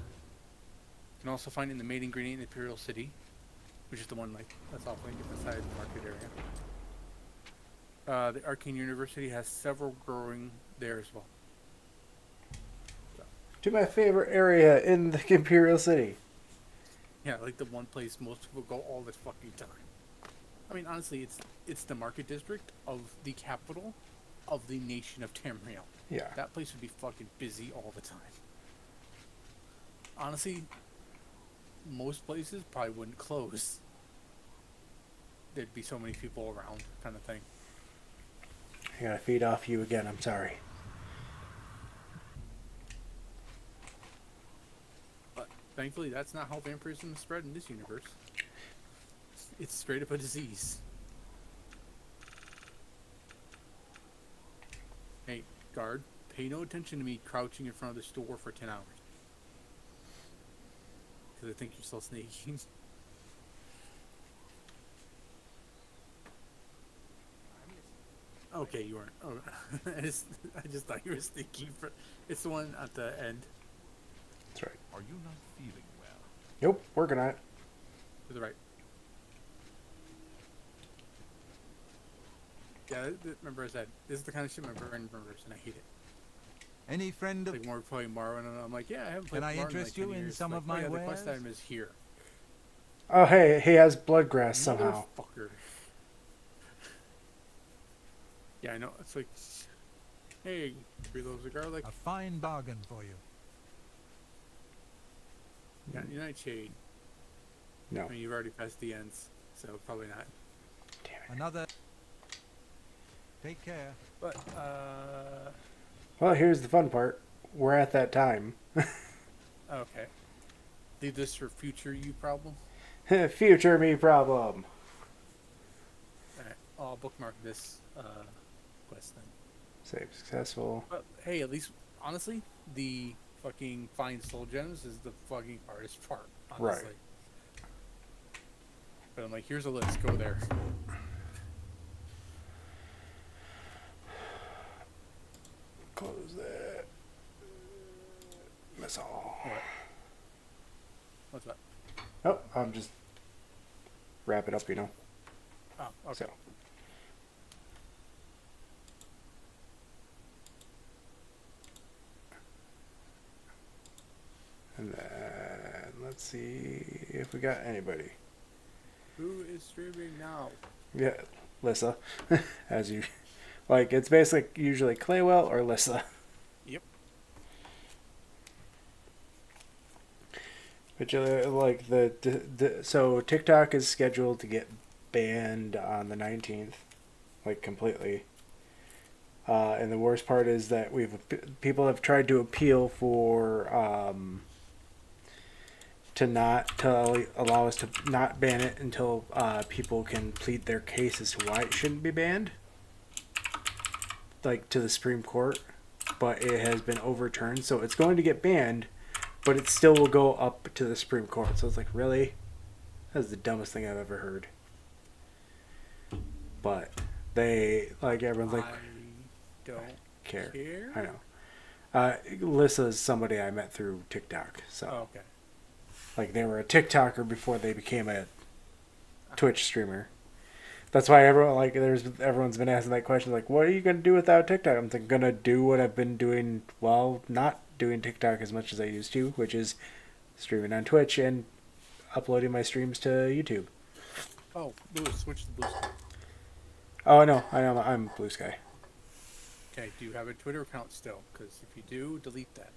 can also find it in the main ingredient in Imperial City, which is the one like that's off like inside the market area. The Arcane University has several growing there as well. to my favorite area in the Imperial City. Yeah, like the one place most people go all the fucking time. I mean, honestly, it's the market district of the capital of the nation of Tamriel. Yeah. That place would be fucking busy all the time. Honestly, most places probably wouldn't close. There'd be so many people around, kind of thing. I gotta feed off you again. I'm sorry. But thankfully, that's not how vampirism is spread in this universe. It's straight up a disease. Hey, guard, pay no attention to me crouching in front of the store for 10 hours. Because I think you're still sneaking. Okay, you weren't. Oh, I just thought you were sneaking. It's the one at the end. That's right. Are you not feeling well? Nope, working on it. To the right. Yeah, remember I said, this is the kind of shit my brain remembers, and I hate it. Any friend of... Like, when we're playing Morrowind, and I'm like, yeah, I haven't played Can I Morrowind interest in like you 10 in years. some Like, of my the quest wares? item is here. Oh, hey, he has bloodgrass somehow. Motherfucker. Yeah, I know. It's like, hey, 3 loaves of garlic. A fine bargain for you. Got any nightshade. No. I mean, you've already passed the ends, so probably not. Damn it. Another. Take care. But, Well, here's the fun part. We're at that time. okay. Leave this for future you problem. Future me problem. Alright, I'll bookmark this quest then. Save successful. But hey, at least honestly, the fucking find soul gems is the fucking hardest part. Honestly. Right. But I'm like, here's a list. Go there. Close that. Miss all. What? What's that? Oh, I'm just wrap it up, you know. Oh, okay. So. And then let's see if we got anybody. Who is streaming now? Yeah, Lissa. As you like, it's basically usually Claywell or Lissa. Yep. But like so TikTok is scheduled to get banned on the 19th, like completely. And the worst part is that people have tried to appeal for to allow us to not ban it until people can plead their case as to why it shouldn't be banned, like to the Supreme Court, but it has been overturned, so it's going to get banned, but it still will go up to the Supreme Court. So it's like, really? That's the dumbest thing I've ever heard. But they, like, everyone's like, I don't care. care. I know. Lissa's somebody I met through TikTok, so Oh, okay. like they were a TikToker before they became a Twitch streamer. That's why everyone's been asking that question, like, what are you gonna do without TikTok? I'm gonna do what I've been doing while not doing TikTok as much as I used to, which is streaming on Twitch and uploading my streams to YouTube. Oh, Lewis, switch to Blue Sky. Oh no, I'm Blue Sky. Okay, do you have a Twitter account still? Because if you do, delete that.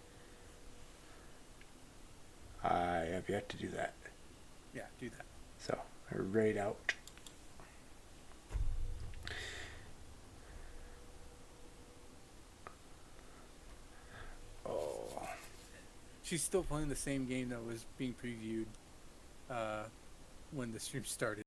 I have yet to do that. Yeah, do that. So I raid out. Oh. She's still playing the same game that was being previewed when the stream started.